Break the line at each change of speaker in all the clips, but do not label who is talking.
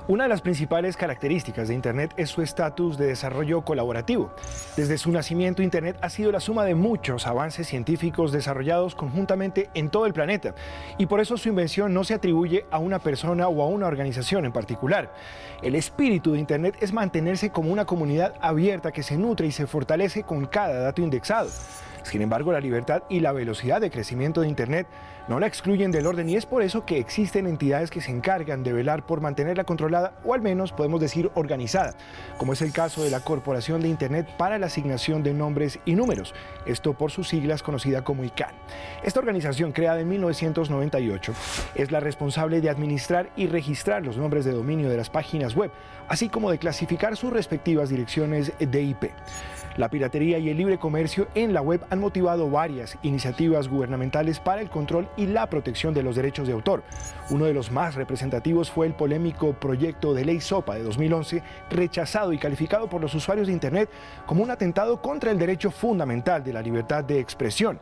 Una de las principales características de Internet es su estatus de desarrollo colaborativo. Desde su nacimiento, Internet ha sido la suma de muchos avances científicos desarrollados conjuntamente en todo el planeta, y por eso su invención no se atribuye a una persona o a una organización en particular. El espíritu de Internet es mantenerse como una comunidad abierta que se nutre y se fortalece con cada dato indexado. Sin embargo, la libertad y la velocidad de crecimiento de Internet no la excluyen del orden, y es por eso que existen entidades que se encargan de velar por mantenerla controlada, o al menos podemos decir organizada, como es el caso de la Corporación de Internet para la Asignación de Nombres y Números, esto por sus siglas conocida como ICANN. Esta organización, creada en 1998, es la responsable de administrar y registrar los nombres de dominio de las páginas web, así como de clasificar sus respectivas direcciones de IP. La piratería y el libre comercio en la web han motivado varias iniciativas gubernamentales para el control y la protección de los derechos de autor. Uno de los más representativos fue el polémico proyecto de ley SOPA de 2011, rechazado y calificado por los usuarios de Internet como un atentado contra el derecho fundamental de la libertad de expresión.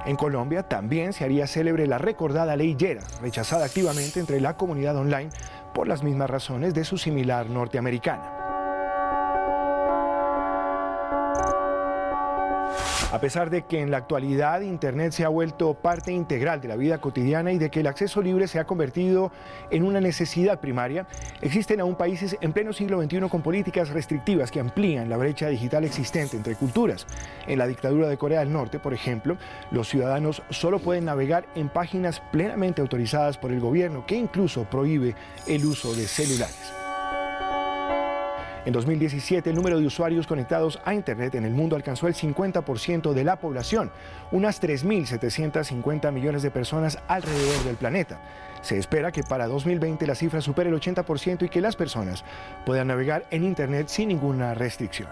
En Colombia también se haría célebre la recordada ley Lleras, rechazada activamente entre la comunidad online por las mismas razones de su similar norteamericana. A pesar de que en la actualidad Internet se ha vuelto parte integral de la vida cotidiana y de que el acceso libre se ha convertido en una necesidad primaria, existen aún países en pleno siglo XXI con políticas restrictivas que amplían la brecha digital existente entre culturas. En la dictadura de Corea del Norte, por ejemplo, los ciudadanos solo pueden navegar en páginas plenamente autorizadas por el gobierno, que incluso prohíbe el uso de celulares. En 2017, el número de usuarios conectados a Internet en el mundo alcanzó el 50% de la población, unas 3.750 millones de personas alrededor del planeta. Se espera que para 2020 la cifra supere el 80% y que las personas puedan navegar en Internet sin ninguna restricción.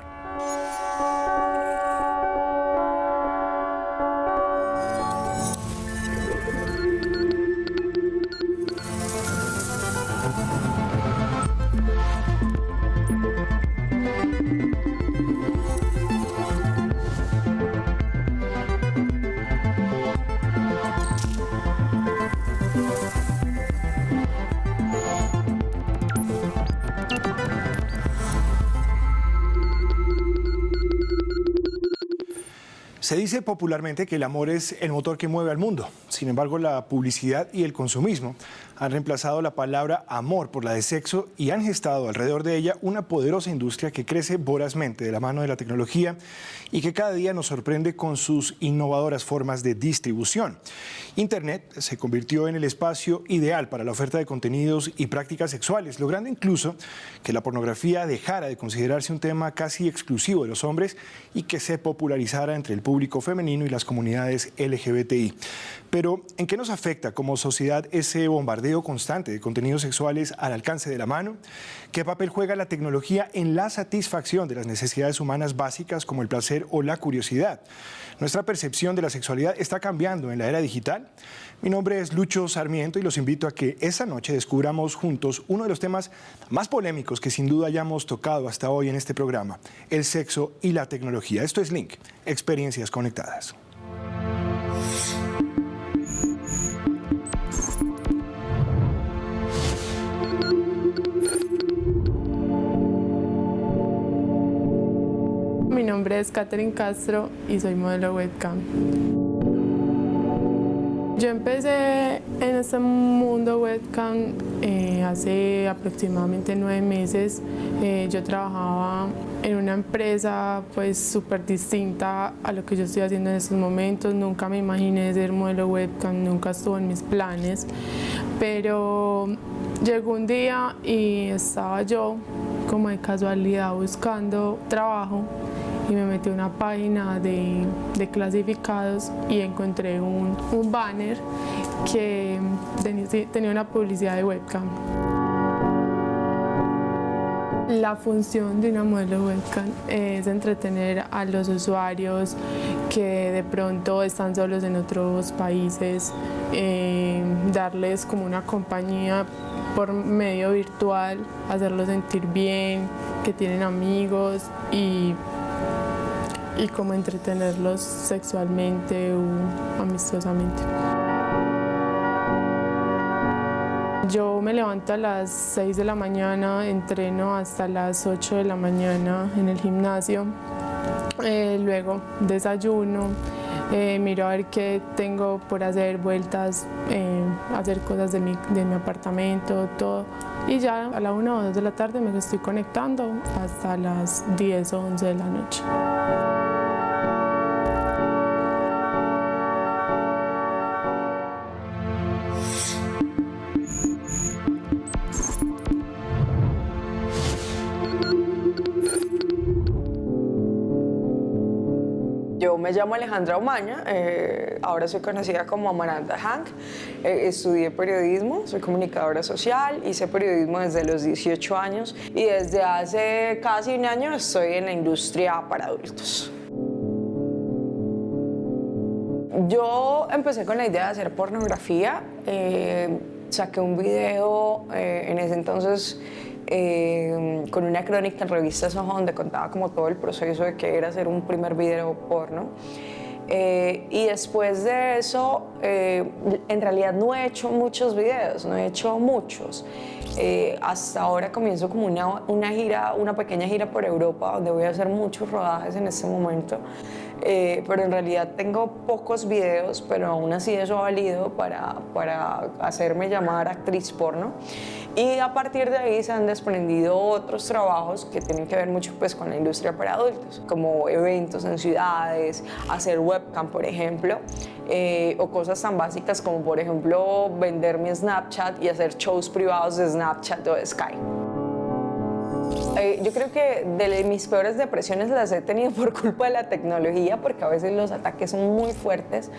Se dice popularmente que el amor es el motor que mueve al mundo. Sin embargo, la publicidad y el consumismo han reemplazado la palabra amor por la de sexo y han gestado alrededor de ella una poderosa industria que crece vorazmente de la mano de la tecnología y que cada día nos sorprende con sus innovadoras formas de distribución. Internet se convirtió en el espacio ideal para la oferta de contenidos y prácticas sexuales, logrando incluso que la pornografía dejara de considerarse un tema casi exclusivo de los hombres y que se popularizara entre el público femenino y las comunidades LGBTI. Pero, ¿en qué nos afecta como sociedad ese bombardeo constante de contenidos sexuales al alcance de la mano? ¿Qué papel juega la tecnología en la satisfacción de las necesidades humanas básicas como el placer o la curiosidad? ¿Nuestra percepción de la sexualidad está cambiando en la era digital? Mi nombre es Lucho Sarmiento y los invito a que esta noche descubramos juntos uno de los temas más polémicos que sin duda hayamos tocado hasta hoy en este programa: el sexo y la tecnología. Esto es Link, Experiencias Conectadas.
Mi nombre es Katherine Castro y soy modelo webcam. Yo empecé en este mundo webcam hace aproximadamente 9 meses. Yo trabajaba en una empresa pues súper distinta a lo que yo estoy haciendo en estos momentos. Nunca me imaginé ser modelo webcam, nunca estuvo en mis planes, pero llegó un día y estaba yo como de casualidad buscando trabajo y me metí a una página de clasificados y encontré un banner que tenía una publicidad de webcam. La función de una modelo webcam es entretener a los usuarios que de pronto están solos en otros países, darles como una compañía por medio virtual, hacerlos sentir bien, que tienen amigos y como entretenerlos sexualmente o amistosamente. Yo me levanto a las 6 de la mañana, entreno hasta las 8 de la mañana en el gimnasio, luego desayuno, miro a ver qué tengo por hacer, vueltas, hacer cosas de mi apartamento, todo. Y ya a la 1 o 2 de la tarde me estoy conectando hasta las 10 o 11 de la noche.
Yo me llamo Alejandra Umaña, ahora soy conocida como Amaranta Hank, estudié periodismo, soy comunicadora social, hice periodismo desde los 18 años y desde hace casi un año estoy en la industria para adultos. Yo empecé con la idea de hacer pornografía, saqué un video en ese entonces con una crónica en revista Soho donde contaba como todo el proceso de que era hacer un primer video porno. Y después de eso, en realidad no he hecho muchos videos, no he hecho muchos. Hasta ahora comienzo como una pequeña gira por Europa donde voy a hacer muchos rodajes en este momento. Pero en realidad tengo pocos videos, pero aún así eso ha valido para hacerme llamar actriz porno. Y a partir de ahí se han desprendido otros trabajos que tienen que ver mucho pues, con la industria para adultos, como eventos en ciudades, hacer webcam, por ejemplo, o cosas tan básicas como, por ejemplo, vender mi Snapchat y hacer shows privados de Snapchat o de Skype. Yo creo que de mis peores depresiones las he tenido por culpa de la tecnología, porque a veces los ataques son muy fuertes,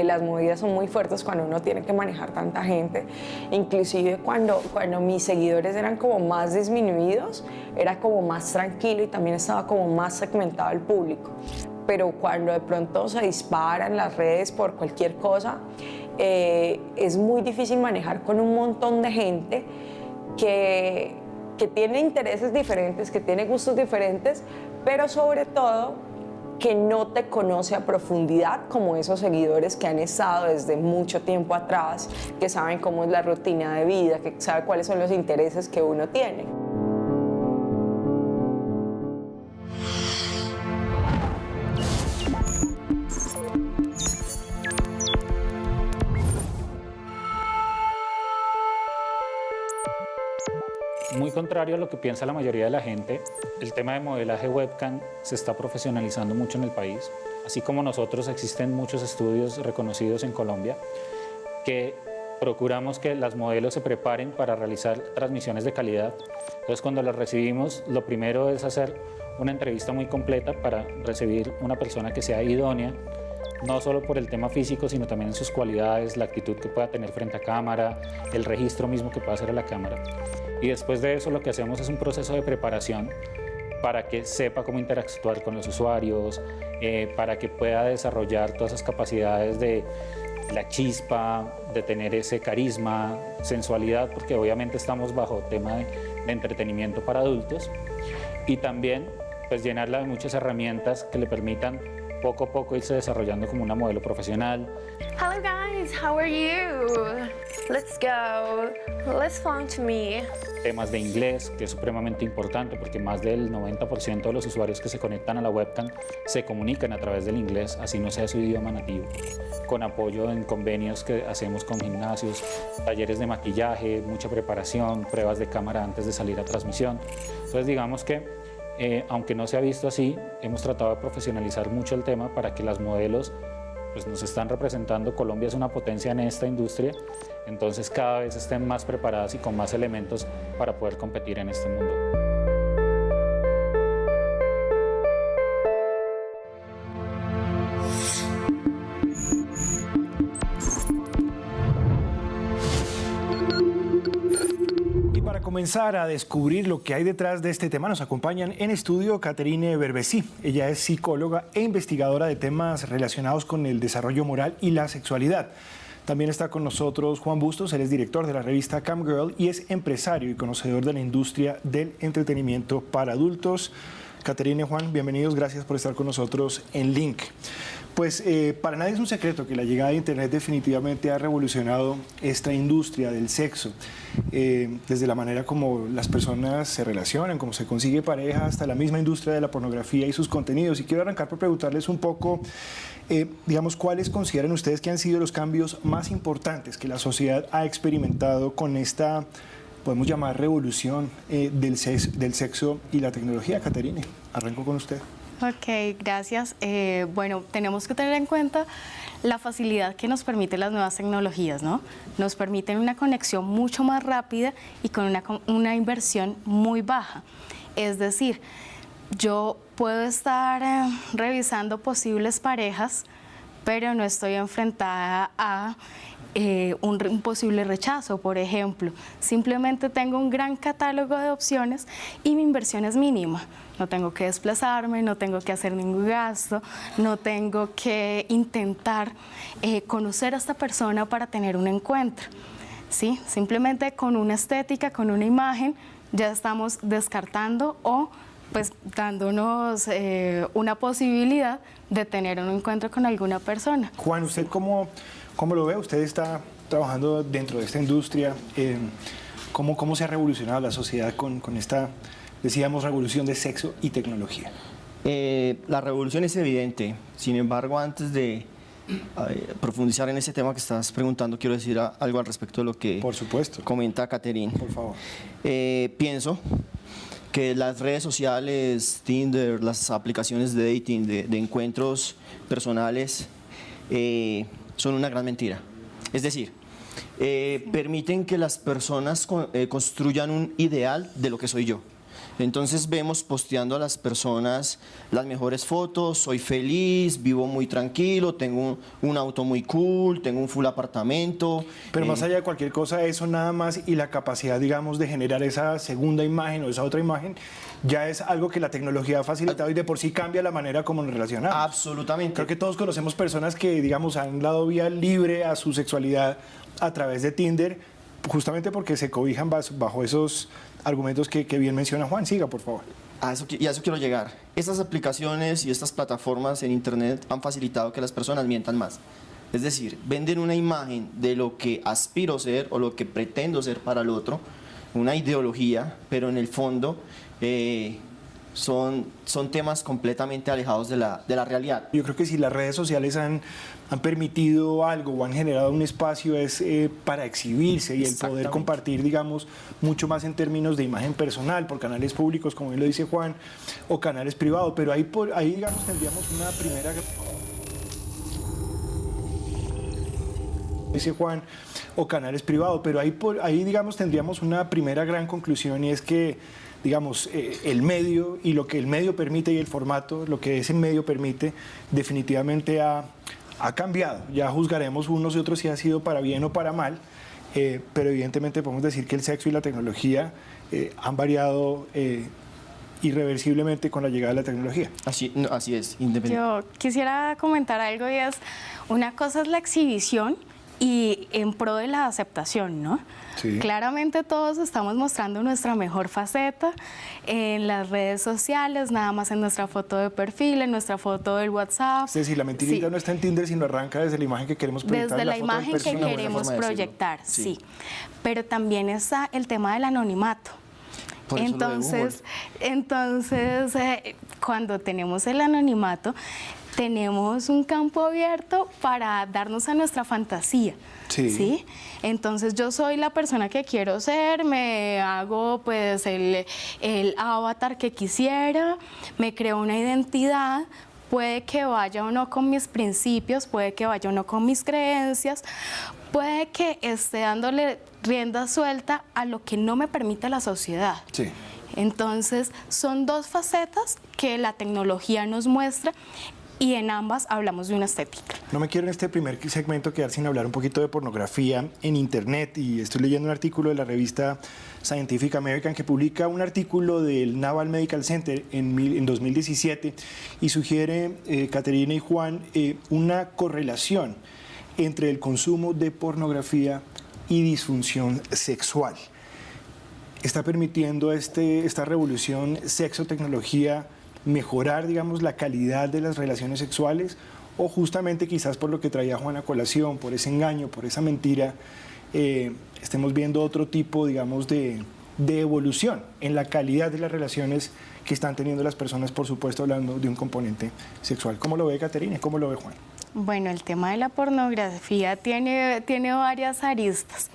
las movidas son muy fuertes cuando uno tiene que manejar tanta gente. Inclusive cuando mis seguidores eran como más disminuidos, era como más tranquilo y también estaba como más segmentado el público. Pero cuando de pronto se disparan las redes por cualquier cosa, es muy difícil manejar con un montón de gente que tiene intereses diferentes, que tiene gustos diferentes, pero sobre todo que no te conoce a profundidad como esos seguidores que han estado desde mucho tiempo atrás, que saben cómo es la rutina de vida, que saben cuáles son los intereses que uno tiene.
Muy contrario a lo que piensa la mayoría de la gente, el tema de modelaje webcam se está profesionalizando mucho en el país. Así como nosotros, existen muchos estudios reconocidos en Colombia que procuramos que las modelos se preparen para realizar transmisiones de calidad. Entonces, cuando las recibimos, lo primero es hacer una entrevista muy completa para recibir una persona que sea idónea, no solo por el tema físico, sino también en sus cualidades, la actitud que pueda tener frente a cámara, el registro mismo que pueda hacer a la cámara. Y después de eso lo que hacemos es un proceso de preparación para que sepa cómo interactuar con los usuarios, para que pueda desarrollar todas esas capacidades de la chispa, de tener ese carisma, sensualidad, porque obviamente estamos bajo tema de entretenimiento para adultos, y también pues llenarla de muchas herramientas que le permitan poco a poco irse desarrollando como una modelo profesional.
Hello guys, how are you? Let's go. Let's fly to me.
Temas de inglés, que es supremamente importante porque más del 90% de los usuarios que se conectan a la webcam se comunican a través del inglés, así no sea su idioma nativo, con apoyo en convenios que hacemos con gimnasios, talleres de maquillaje, mucha preparación, pruebas de cámara antes de salir a transmisión. Entonces digamos que aunque no se ha visto así, hemos tratado de profesionalizar mucho el tema para que las modelos pues, nos están representando. Colombia es una potencia en esta industria, entonces cada vez estén más preparadas y con más elementos para poder competir en este mundo.
Comenzar a descubrir lo que hay detrás de este tema, nos acompañan en estudio Catherine Berbesí. Ella es psicóloga e investigadora de temas relacionados con el desarrollo moral y la sexualidad. También está con nosotros Juan Bustos, él es director de la revista Camgirl y es empresario y conocedor de la industria del entretenimiento para adultos. Catherine, Juan, bienvenidos, gracias por estar con nosotros en Link. Pues para nadie es un secreto que la llegada de Internet definitivamente ha revolucionado esta industria del sexo, desde la manera como las personas se relacionan, cómo se consigue pareja, hasta la misma industria de la pornografía y sus contenidos. Y quiero arrancar por preguntarles un poco, digamos, ¿cuáles consideran ustedes que han sido los cambios más importantes que la sociedad ha experimentado con esta, podemos llamar, revolución del sexo y la tecnología? Caterine, arranco con usted.
Ok, gracias. Bueno, tenemos que tener en cuenta la facilidad que nos permiten las nuevas tecnologías, ¿no? Nos permiten una conexión mucho más rápida y con una inversión muy baja. Es decir, yo puedo estar revisando posibles parejas, pero no estoy enfrentada a un posible rechazo, por ejemplo. Simplemente tengo un gran catálogo de opciones y mi inversión es mínima. No tengo que desplazarme, no tengo que hacer ningún gasto, no tengo que intentar conocer a esta persona para tener un encuentro. ¿Sí? Simplemente con una estética, con una imagen, ya estamos descartando o pues dándonos una posibilidad de tener un encuentro con alguna persona.
Juan, ¿usted cómo lo ve? Usted está trabajando dentro de esta industria. ¿Cómo se ha revolucionado la sociedad con esta, decíamos, revolución de sexo y tecnología?
La revolución es evidente. Sin embargo, antes de profundizar en ese tema que estás preguntando, quiero decir algo al respecto de lo que
Por supuesto.
comenta Caterine.
Por favor.
Pienso que las redes sociales, Tinder, las aplicaciones de dating, de encuentros personales, son una gran mentira. Es decir, permiten que las personas construyan un ideal de lo que soy yo. Entonces vemos posteando a las personas las mejores fotos, soy feliz, vivo muy tranquilo, tengo un auto muy cool, tengo un full apartamento.
Pero más allá de cualquier cosa, eso nada más y la capacidad, digamos, de generar esa segunda imagen o esa otra imagen, ya es algo que la tecnología ha facilitado y de por sí cambia la manera como nos relacionamos.
Absolutamente.
Creo que todos conocemos personas que, digamos, han dado vía libre a su sexualidad a través de Tinder, justamente porque se cobijan bajo esos argumentos que bien menciona Juan. Siga, por favor.
A eso quiero llegar. Estas aplicaciones y estas plataformas en Internet han facilitado que las personas mientan más. Es decir, venden una imagen de lo que aspiro ser o lo que pretendo ser para el otro, una ideología, pero en el fondo son temas completamente alejados de la realidad.
Yo creo que si las redes sociales han permitido algo o han generado un espacio es para exhibirse y el poder compartir, digamos, mucho más en términos de imagen personal por canales públicos, como bien lo dice Juan, o canales privados, pero ahí digamos, tendríamos una primera... Dice Juan, o canales privados, pero ahí digamos, tendríamos una primera gran conclusión y es que, digamos, el medio y lo que el medio permite y el formato, lo que ese medio permite, definitivamente ha cambiado. Ya juzgaremos unos y otros si ha sido para bien o para mal, pero evidentemente podemos decir que el sexo y la tecnología han variado irreversiblemente con la llegada de la tecnología.
Así es, independiente.
Yo quisiera comentar algo y es, una cosa es la exhibición y en pro de la aceptación, ¿no?
Sí.
Claramente todos estamos mostrando nuestra mejor faceta en las redes sociales, nada más en nuestra foto de perfil, en nuestra foto del WhatsApp.
Es decir, la mentirita no está en Tinder, sino arranca desde la imagen que queremos proyectar.
Desde la
foto del
imagen que
perfil.
queremos proyectar, sí. Pero también está el tema del anonimato.
Por eso lo de Google.
Entonces, cuando tenemos el anonimato, tenemos un campo abierto para darnos a nuestra fantasía.
Sí.
¿Sí? Entonces yo soy la persona que quiero ser, me hago pues el avatar que quisiera, me creo una identidad, puede que vaya o no con mis principios, puede que vaya o no con mis creencias, puede que esté dándole rienda suelta a lo que no me permite la sociedad.
Sí.
Entonces son dos facetas que la tecnología nos muestra y en ambas hablamos de una estética.
No me quiero en este primer segmento quedar sin hablar un poquito de pornografía en Internet y estoy leyendo un artículo de la revista Scientific American que publica un artículo del Naval Medical Center en 2017 y sugiere, Caterina y Juan, una correlación entre el consumo de pornografía y disfunción sexual. ¿Está permitiendo esta revolución sexo-tecnología mejorar, digamos, la calidad de las relaciones sexuales o justamente quizás por lo que traía Juan a colación, por ese engaño, por esa mentira, estemos viendo otro tipo, digamos, de evolución en la calidad de las relaciones que están teniendo las personas, por supuesto, hablando de un componente sexual. ¿Cómo lo ve Caterina? ¿Cómo lo ve Juan?
Bueno, el tema de la pornografía tiene varias aristas.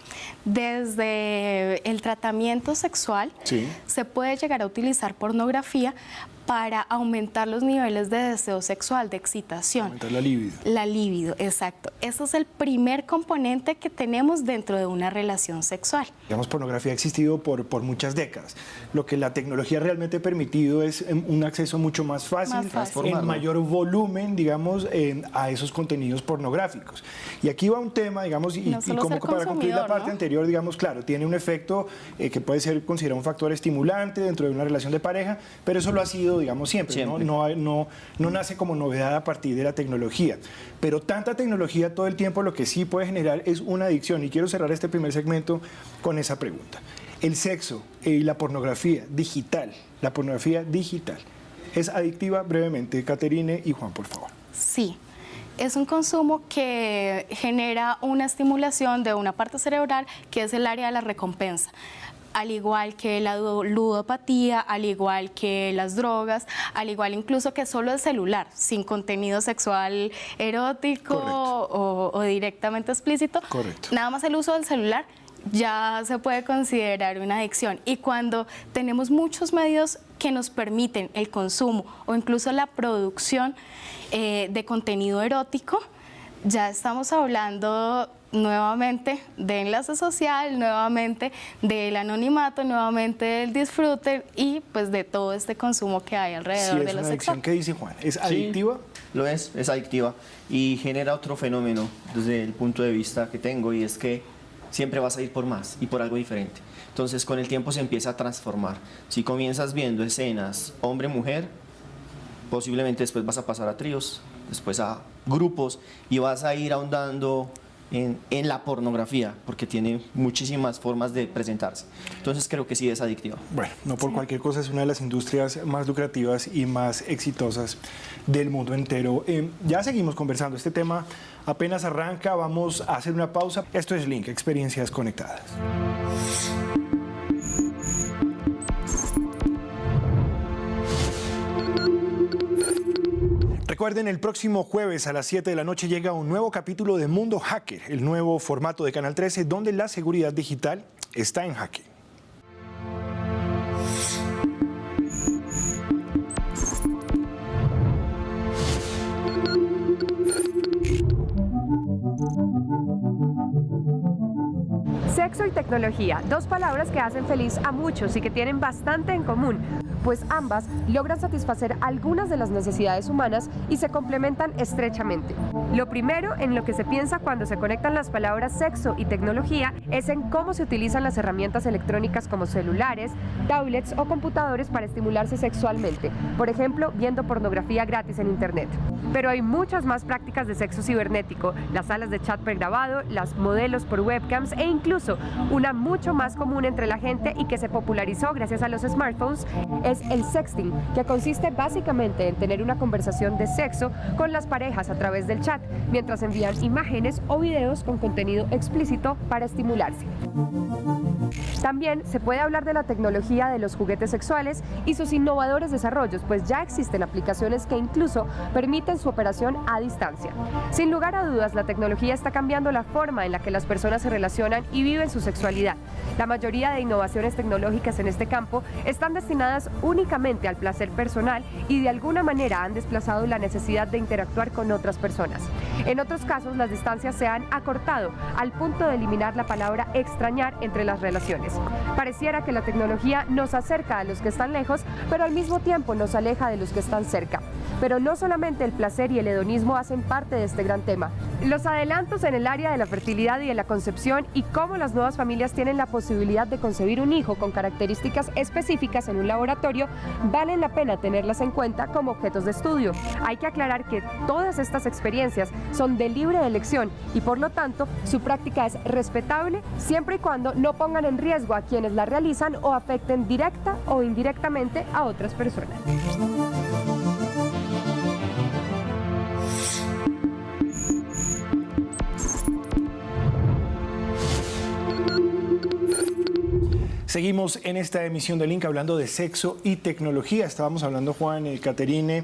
Desde el tratamiento sexual,
Sí.
se puede llegar a utilizar pornografía para aumentar los niveles de deseo sexual, de excitación.
Aumentar la libido.
La libido, exacto. Ese es el primer componente que tenemos dentro de una relación sexual.
Digamos, pornografía ha existido por muchas décadas. Lo que la tecnología realmente ha permitido es un acceso mucho más fácil,
Más fácil.
en mayor volumen, digamos, a esos contenidos pornográficos. Y aquí va un tema, digamos, y
No solo
como
ser
para concluir la
consumidor,
parte
¿no?
anterior, digamos, claro, tiene un efecto que puede ser considerado un factor estimulante dentro de una relación de pareja, pero eso lo ha sido, digamos, siempre.
Siempre.
No nace como novedad a partir de la tecnología. Pero tanta tecnología todo el tiempo lo que sí puede generar es una adicción. Y quiero cerrar este primer segmento con esa pregunta. El sexo y la pornografía digital, ¿es adictiva? Brevemente, Caterine y Juan, por favor.
Sí, es un consumo que genera una estimulación de una parte cerebral que es el área de la recompensa. Al igual que la ludopatía, al igual que las drogas, al igual incluso que solo el celular, sin contenido sexual erótico o directamente explícito.
Correcto.
Nada más el uso del celular ya se puede considerar una adicción. Y cuando tenemos muchos medios que nos permiten el consumo o incluso la producción de contenido erótico, ya estamos hablando nuevamente de enlace social, nuevamente del anonimato, nuevamente del disfrute y pues de todo este consumo que hay alrededor
Sí,
de
es
lo
una adicción.
sexual.
¿Qué dice Juan? ¿Es adictiva?
Lo es adictiva y genera otro fenómeno desde el punto de vista que tengo, y es que siempre vas a ir por más y por algo diferente. Entonces con el tiempo se empieza a transformar. Si comienzas viendo escenas hombre-mujer, posiblemente después vas a pasar a tríos, después a grupos y vas a ir ahondando en la pornografía, porque tiene muchísimas formas de presentarse. Entonces creo que sí es adictiva.
Bueno, no por cualquier cosa, es una de las industrias más lucrativas y más exitosas del mundo entero. Ya seguimos conversando, este tema apenas arranca, vamos a hacer una pausa. Esto es Link, Experiencias Conectadas. Recuerden, el próximo jueves a las 7 de la noche llega un nuevo capítulo de Mundo Hacker, el nuevo formato de Canal 13, donde la seguridad digital está en jaque.
Sexo y tecnología, dos palabras que hacen feliz a muchos y que tienen bastante en común, pues ambas logran satisfacer algunas de las necesidades humanas y se complementan estrechamente. Lo primero en lo que se piensa cuando se conectan las palabras sexo y tecnología es en cómo se utilizan las herramientas electrónicas como celulares, tablets o computadores para estimularse sexualmente, por ejemplo, viendo pornografía gratis en internet. Pero hay muchas más prácticas de sexo cibernético, las salas de chat pregrabado, las modelos por webcams e incluso una mucho más común entre la gente y que se popularizó gracias a los smartphones es el sexting, que consiste básicamente en tener una conversación de sexo con las parejas a través del chat, mientras envían imágenes o videos con contenido explícito para estimularse. También se puede hablar de la tecnología de los juguetes sexuales y sus innovadores desarrollos, pues ya existen aplicaciones que incluso permiten su operación a distancia. Sin lugar a dudas, la tecnología está cambiando la forma en la que las personas se relacionan y viven su sexualidad. La mayoría de innovaciones tecnológicas en este campo están destinadas únicamente al placer personal y de alguna manera han desplazado la necesidad de interactuar con otras personas. En otros casos, las distancias se han acortado al punto de eliminar la palabra extrañar entre las relaciones. Pareciera que la tecnología nos acerca a los que están lejos, pero al mismo tiempo nos aleja de los que están cerca. Pero no solamente el placer y el hedonismo hacen parte de este gran tema. Los adelantos en el área de la fertilidad y de la concepción y cómo las nuevas familias tienen la posibilidad de concebir un hijo con características específicas en un laboratorio valen la pena tenerlas en cuenta como objetos de estudio. Hay que aclarar que todas estas experiencias son de libre elección y por lo tanto su práctica es respetable siempre y cuando no pongan en riesgo a quienes la realizan o afecten directa o indirectamente a otras personas.
Seguimos en esta emisión de Link hablando de sexo y tecnología. Estábamos hablando, Juan, Caterine,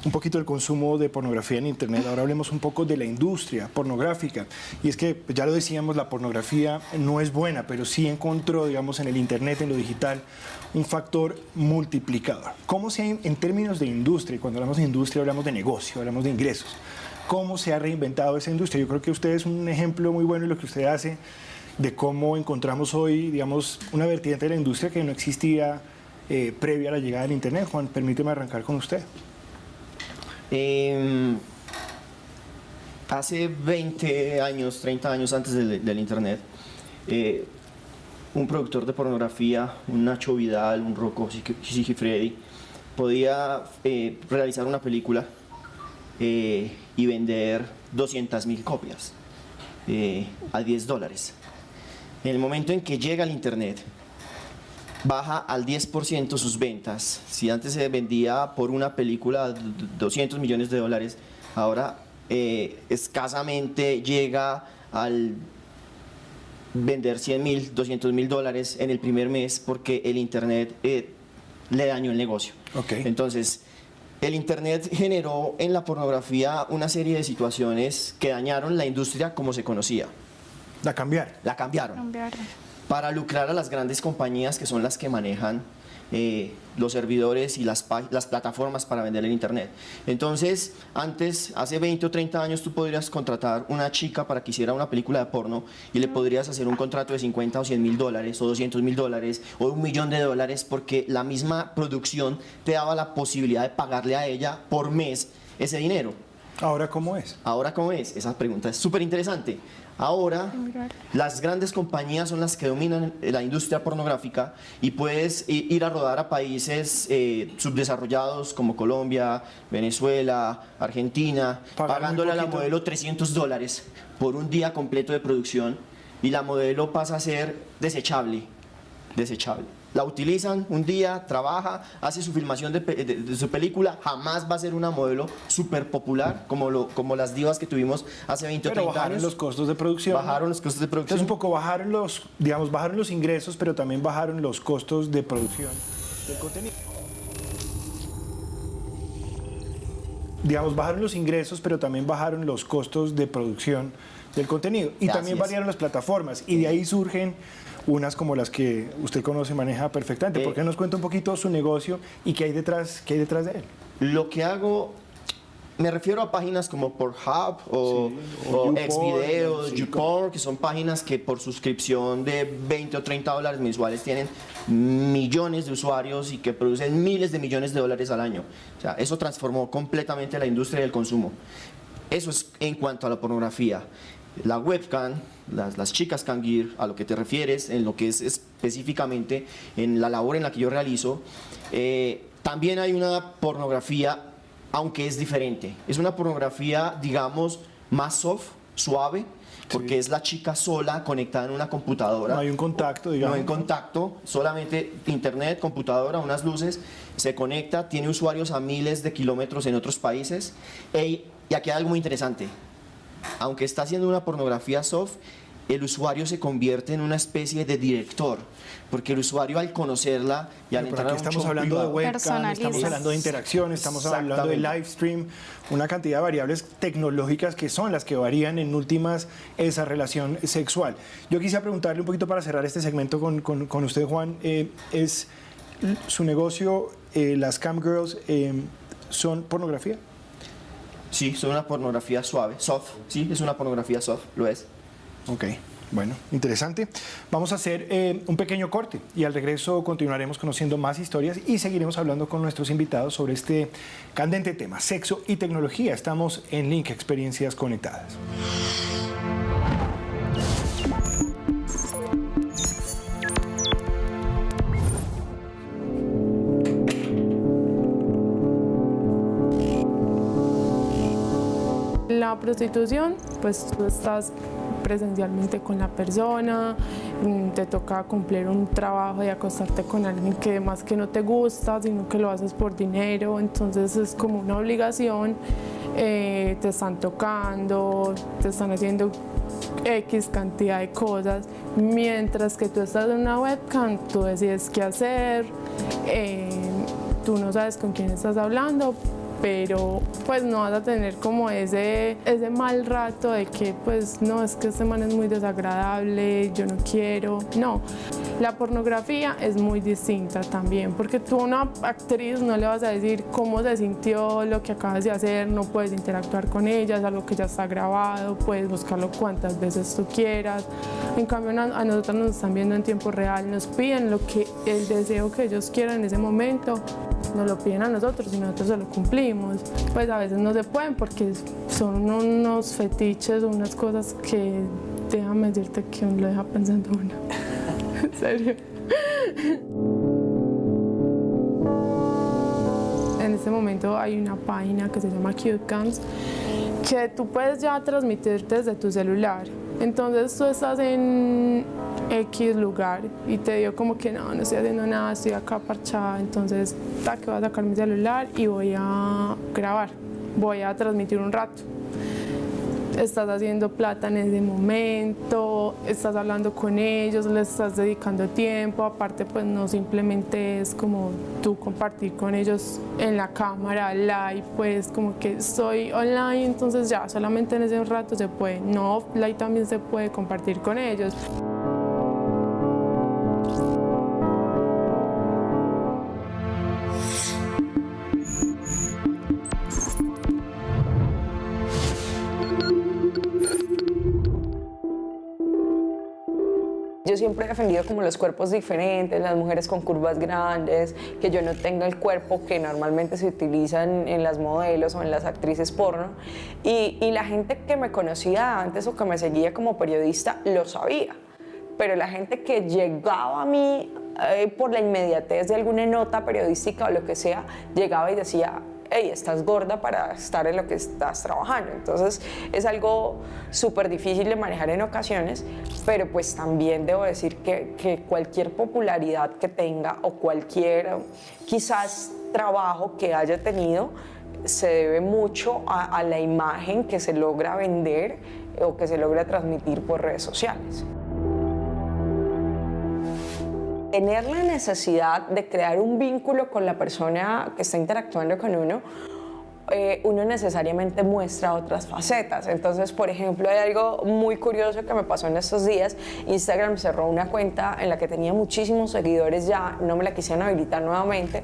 un poquito del consumo de pornografía en Internet. Ahora hablemos un poco de la industria pornográfica. Y es que, ya lo decíamos, la pornografía no es buena, pero sí encontró, digamos, en el Internet, en lo digital, un factor multiplicador. ¿Cómo en términos de industria, y cuando hablamos de industria hablamos de negocio, hablamos de ingresos, cómo se ha reinventado esa industria? Yo creo que usted es un ejemplo muy bueno en lo que usted hace, de cómo encontramos hoy, digamos, una vertiente de la industria que no existía previa a la llegada del Internet. Juan, permíteme arrancar con usted.
Hace 20 años, 30 años antes del Internet, un productor de pornografía, un Nacho Vidal, un Rocco Sigifredi, podía realizar una película y vender 200.000 copias a $10. En el momento en que llega el Internet, baja al 10% sus ventas. Si antes se vendía por una película $200 millones, ahora escasamente llega al vender $100.000, $200.000 en el primer mes, porque el Internet le dañó el negocio.
Okay.
Entonces, el Internet generó en la pornografía una serie de situaciones que dañaron la industria como se conocía.
La cambiaron.
La cambiaron. Para lucrar a las grandes compañías que son las que manejan los servidores y las plataformas para vender en Internet. Entonces, antes, hace 20 o 30 años, tú podrías contratar una chica para que hiciera una película de porno y le podrías hacer un contrato de $50 o $100.000 o $200.000 o $1.000.000, porque la misma producción te daba la posibilidad de pagarle a ella por mes ese dinero.
¿Ahora cómo es?
¿Ahora cómo es? Esa pregunta es súper interesante. Ahora, las grandes compañías son las que dominan la industria pornográfica y puedes ir a rodar a países subdesarrollados como Colombia, Venezuela, Argentina, pagándole a la modelo $300 por un día completo de producción, y la modelo pasa a ser desechable. La utilizan un día, trabaja, hace su filmación de su película, jamás va a ser una modelo súper popular como las divas que tuvimos hace 20 o 30 años.
Bajaron los costos de producción.
Bajaron los costos de producción.
Entonces un poco bajaron los ingresos, pero también bajaron los costos de producción del contenido. Bajaron los ingresos, pero también bajaron los costos de producción del contenido. Y también variaron las plataformas. Y de ahí surgen unas como las que usted conoce y maneja perfectamente. ¿Por qué nos cuenta un poquito su negocio y qué hay detrás de él?
Lo que hago, me refiero a páginas como Pornhub o Xvideos, YouPorn, que son páginas que por suscripción de $20 o $30 mensuales tienen millones de usuarios y que producen miles de millones de dólares al año. O sea, eso transformó completamente la industria del consumo. Eso es en cuanto a la pornografía. La webcam, las chicas can gear, a lo que te refieres, en lo que es específicamente en la labor en la que yo realizo, también hay una pornografía, aunque es diferente. Es una pornografía, digamos, más soft, suave, porque es la chica sola conectada en una computadora.
No hay un contacto, digamos.
No hay contacto, solamente internet, computadora, unas luces, se conecta, tiene usuarios a miles de kilómetros en otros países. Y aquí hay algo muy interesante. Aunque está haciendo una pornografía soft, el usuario se convierte en una especie de director, porque el usuario, al conocerla y al entrar a un
estamos
show
hablando
privado,
de webcam, estamos hablando de interacción, estamos hablando de live stream, una cantidad de variables tecnológicas que son las que varían en últimas esa relación sexual. Yo quisiera preguntarle un poquito para cerrar este segmento con usted, Juan, ¿es su negocio, las cam girls, son pornografía?
Sí, son una pornografía suave, soft, sí, es una pornografía soft, lo es.
Ok, bueno, interesante. Vamos a hacer un pequeño corte y al regreso continuaremos conociendo más historias y seguiremos hablando con nuestros invitados sobre este candente tema, sexo y tecnología. Estamos en Link Experiencias Conectadas.
La prostitución, pues tú estás presencialmente con la persona, te toca cumplir un trabajo de acostarte con alguien que más que no te gusta, sino que lo haces por dinero, entonces es como una obligación te están tocando, te están haciendo X cantidad de cosas, mientras que tú estás en una webcam, tú decides qué hacer, tú no sabes con quién estás hablando, pero pues no vas a tener como ese mal rato de que pues no, es que este man es muy desagradable, yo no quiero, no. La pornografía es muy distinta también, porque tú a una actriz no le vas a decir cómo se sintió lo que acabas de hacer, no puedes interactuar con ella, es algo que ya está grabado, puedes buscarlo cuantas veces tú quieras. En cambio a nosotros nos están viendo en tiempo real, nos piden el deseo que ellos quieran en ese momento, nos lo piden a nosotros y nosotros se lo cumplimos. Pues a veces no se pueden porque son unos fetiches, unas cosas que déjame decirte que uno lo deja pensando uno. En serio. En este momento hay una página que se llama CuteCams que tú puedes ya transmitir desde tu celular. Entonces tú estás en X lugar y te digo como que no estoy haciendo nada, estoy acá parchada, entonces que voy a sacar mi celular y voy a grabar, voy a transmitir un rato. Estás haciendo plata en ese momento, estás hablando con ellos, les estás dedicando tiempo, aparte pues no simplemente es como tú compartir con ellos en la cámara, live, pues como que estoy online, entonces ya solamente en ese rato se puede, no offline también se puede compartir con ellos.
Yo siempre he defendido como los cuerpos diferentes, las mujeres con curvas grandes, que yo no tenga el cuerpo que normalmente se utiliza en las modelos o en las actrices porno. Y la gente que me conocía antes o que me seguía como periodista lo sabía. Pero la gente que llegaba a mí por la inmediatez de alguna nota periodística o lo que sea, llegaba y decía, hey, estás gorda para estar en lo que estás trabajando. Entonces es algo súper difícil de manejar en ocasiones, pero pues también debo decir que cualquier popularidad que tenga o cualquier quizás trabajo que haya tenido se debe mucho a la imagen que se logra vender o que se logra transmitir por redes sociales. Tener la necesidad de crear un vínculo con la persona que está interactuando con uno, uno necesariamente muestra otras facetas. Entonces, por ejemplo, hay algo muy curioso que me pasó en estos días. Instagram cerró una cuenta en la que tenía muchísimos seguidores ya, no me la quisieron habilitar nuevamente.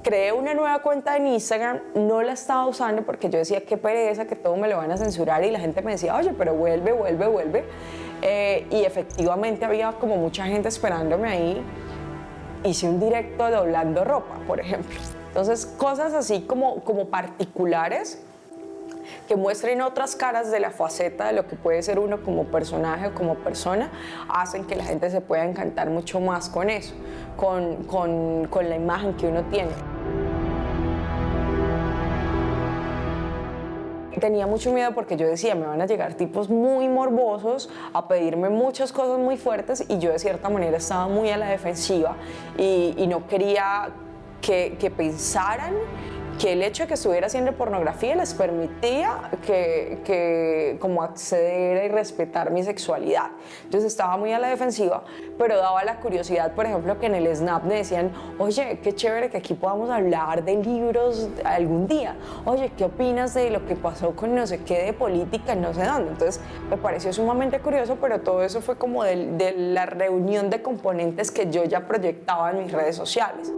Creé una nueva cuenta en Instagram, no la estaba usando porque yo decía, qué pereza, que todo me lo van a censurar, y la gente me decía, oye, pero vuelve, vuelve, vuelve. Y efectivamente había como mucha gente esperándome ahí. Hice un directo doblando ropa, por ejemplo. Entonces, cosas así como particulares que muestren otras caras de la faceta de lo que puede ser uno como personaje o como persona, hacen que la gente se pueda encantar mucho más con eso, con la imagen que uno tiene. Tenía mucho miedo porque yo decía, me van a llegar tipos muy morbosos a pedirme muchas cosas muy fuertes, y yo de cierta manera estaba muy a la defensiva y no quería que pensaran que el hecho de que estuviera haciendo pornografía les permitía que como acceder y respetar mi sexualidad. Entonces estaba muy a la defensiva, pero daba la curiosidad, por ejemplo, que en el Snap me decían, oye, qué chévere que aquí podamos hablar de libros algún día. Oye, ¿qué opinas de lo que pasó con no sé qué de política en no sé dónde? Entonces me pareció sumamente curioso, pero todo eso fue como de la reunión de componentes que yo ya proyectaba en mis redes sociales.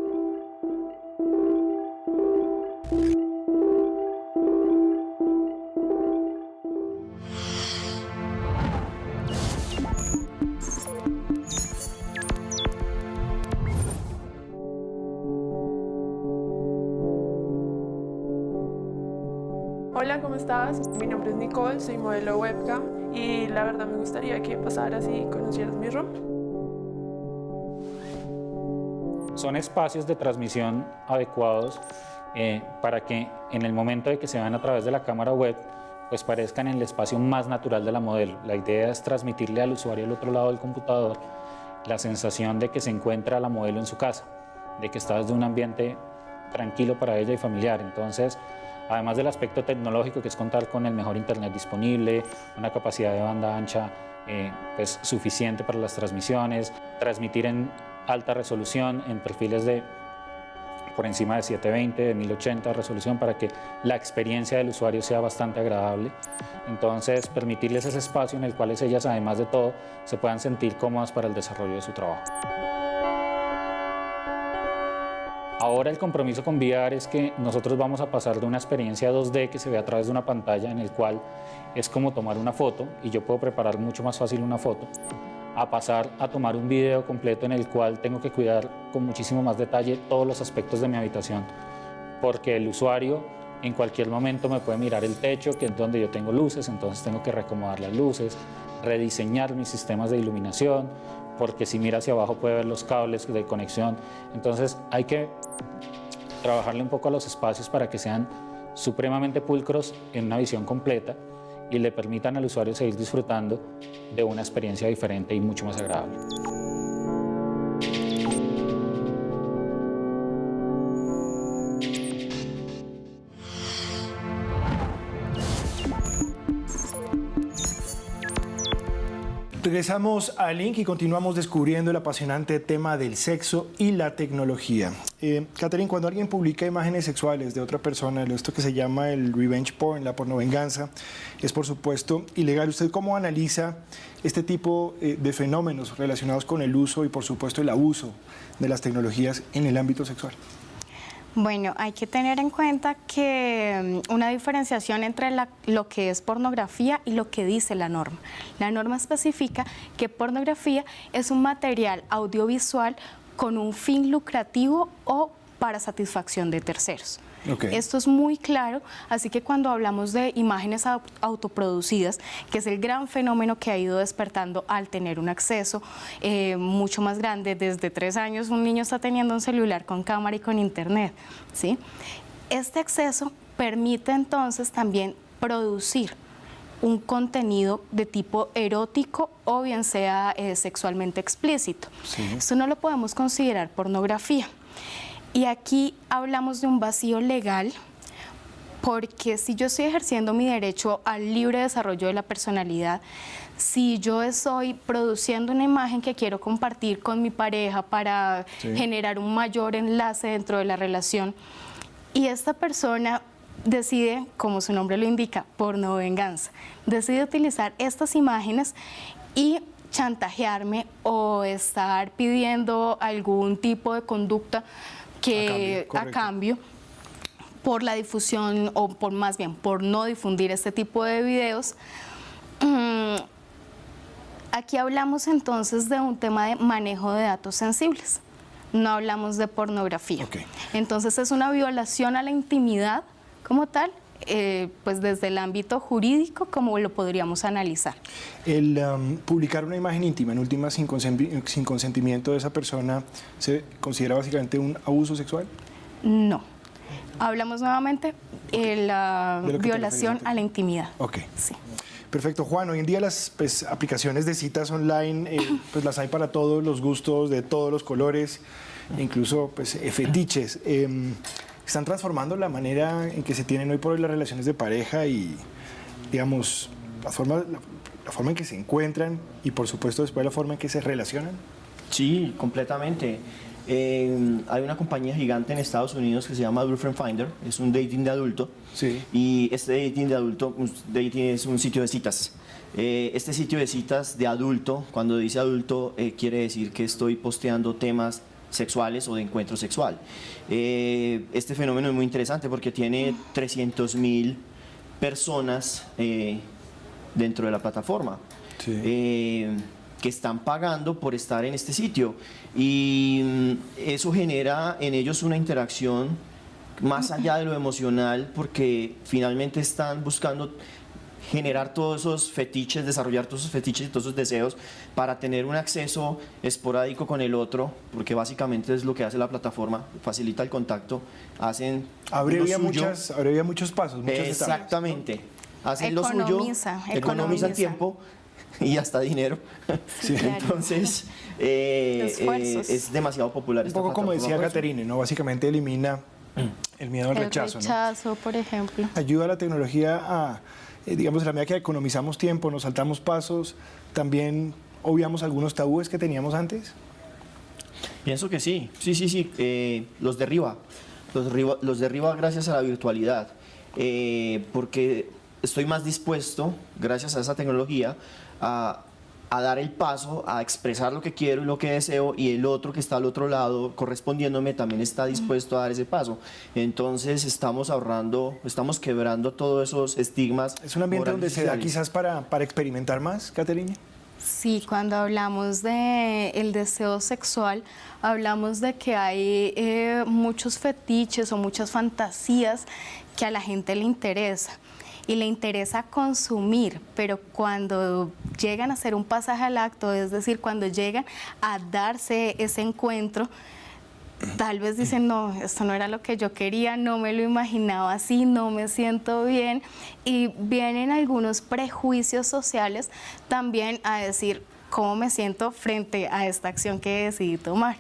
Hola, ¿cómo estás? Mi nombre es Nicole, soy modelo webcam y la verdad me gustaría que pasaras y conocieras mi room.
Son espacios de transmisión adecuados para que en el momento de que se vean a través de la cámara web, pues parezcan en el espacio más natural de la modelo. La idea es transmitirle al usuario al otro lado del computador la sensación de que se encuentra la modelo en su casa, de que está desde un ambiente tranquilo para ella y familiar. Entonces, Además del aspecto tecnológico, que es contar con el mejor internet disponible, una capacidad de banda ancha pues, suficiente para las transmisiones, transmitir en alta resolución en perfiles de por encima de 720, de 1080 de resolución, para que la experiencia del usuario sea bastante agradable. Entonces, permitirles ese espacio en el cual ellas, además de todo, se puedan sentir cómodas para el desarrollo de su trabajo. Ahora el compromiso con VR es que nosotros vamos a pasar de una experiencia 2D que se ve a través de una pantalla, en el cual es como tomar una foto, y yo puedo preparar mucho más fácil una foto, a pasar a tomar un video completo en el cual tengo que cuidar con muchísimo más detalle todos los aspectos de mi habitación, porque el usuario en cualquier momento me puede mirar el techo, que es donde yo tengo luces, entonces tengo que reacomodar las luces, rediseñar mis sistemas de iluminación, porque si mira hacia abajo puede ver los cables de conexión. Entonces hay que trabajarle un poco a los espacios para que sean supremamente pulcros en una visión completa y le permitan al usuario seguir disfrutando de una experiencia diferente y mucho más agradable.
Regresamos al link y continuamos descubriendo el apasionante tema del sexo y la tecnología. Catherine, cuando alguien publica imágenes sexuales de otra persona, esto que se llama el revenge porn, la pornovenganza, es por supuesto ilegal. ¿Usted cómo analiza este tipo de fenómenos relacionados con el uso y por supuesto el abuso de las tecnologías en el ámbito sexual?
Bueno, hay que tener en cuenta que una diferenciación entre lo que es pornografía y lo que dice la norma. La norma especifica que pornografía es un material audiovisual con un fin lucrativo o para satisfacción de terceros. Okay. Esto es muy claro, así que cuando hablamos de imágenes autoproducidas, que es el gran fenómeno que ha ido despertando al tener un acceso mucho más grande, desde 3 años un niño está teniendo un celular con cámara y con internet, ¿sí? Este acceso permite entonces también producir un contenido de tipo erótico o bien sea sexualmente explícito. Sí. Esto no lo podemos considerar pornografía. Y aquí hablamos de un vacío legal, porque si yo estoy ejerciendo mi derecho al libre desarrollo de la personalidad, si yo estoy produciendo una imagen que quiero compartir con mi pareja para generar un mayor enlace dentro de la relación, y esta persona decide, como su nombre lo indica, pornovenganza, decide utilizar estas imágenes y chantajearme o estar pidiendo algún tipo de conducta que a cambio por la difusión o por más bien por no difundir este tipo de videos. Aquí hablamos entonces de un tema de manejo de datos sensibles, no hablamos de pornografía. Okay. Entonces es una violación a la intimidad como tal, pues desde el ámbito jurídico, como lo podríamos analizar.
El publicar una imagen íntima, en última, sin consentimiento de esa persona, ¿se considera básicamente un abuso sexual?
No. Hablamos nuevamente de la violación a la intimidad.
Ok.
Sí.
Perfecto. Juan, hoy en día las aplicaciones de citas online pues las hay para todos los gustos, de todos los colores, incluso pues, fetiches. Están transformando la manera en que se tienen hoy por hoy las relaciones de pareja y, digamos, la forma en que se encuentran y, por supuesto, después la forma en que se relacionan.
Sí, completamente. Hay una compañía gigante en Estados Unidos que se llama Girlfriend Finder, es un dating de adulto. Sí. Y este dating de adulto, dating es un sitio de citas. Este sitio de citas de adulto, cuando dice adulto, quiere decir que estoy posteando temas sexuales o de encuentro sexual. Este fenómeno es muy interesante porque tiene 300,000 personas dentro de la plataforma. Sí. Que están pagando por estar en este sitio y eso genera en ellos una interacción más allá de lo emocional, porque finalmente están buscando generar todos esos fetiches, desarrollar todos esos fetiches y todos esos deseos para tener un acceso esporádico con el otro, porque básicamente es lo que hace la plataforma, facilita el contacto,
abrevia muchos pasos, muchas
exactamente,
etapas,
¿no? Hacen lo suyo, economizan tiempo y hasta dinero. Sí. Entonces, es demasiado popular.
Un poco como decía Catherine, ¿no? Básicamente elimina El miedo al
El
rechazo, ¿no?
rechazo, por ejemplo.
Ayuda a la tecnología a, digamos, a la medida que economizamos tiempo, nos saltamos pasos, también obviamos algunos tabúes que teníamos antes.
Pienso que sí, sí. Los derriba gracias a la virtualidad, porque estoy más dispuesto, gracias a esa tecnología, a dar el paso, a expresar lo que quiero y lo que deseo, y el otro que está al otro lado correspondiéndome también está dispuesto a dar ese paso. Entonces estamos quebrando todos esos estigmas.
¿Es un ambiente donde
morales y
se da
sociales.
quizás para experimentar más, Caterina?
Sí, cuando hablamos de el deseo sexual, hablamos de que hay muchos fetiches o muchas fantasías que a la gente le interesa y le interesa consumir, pero cuando llegan a hacer un pasaje al acto, es decir, cuando llegan a darse ese encuentro, tal vez dicen, no, esto no era lo que yo quería, no me lo imaginaba así, no me siento bien. Y vienen algunos prejuicios sociales también a decir cómo me siento frente a esta acción que decidí tomar.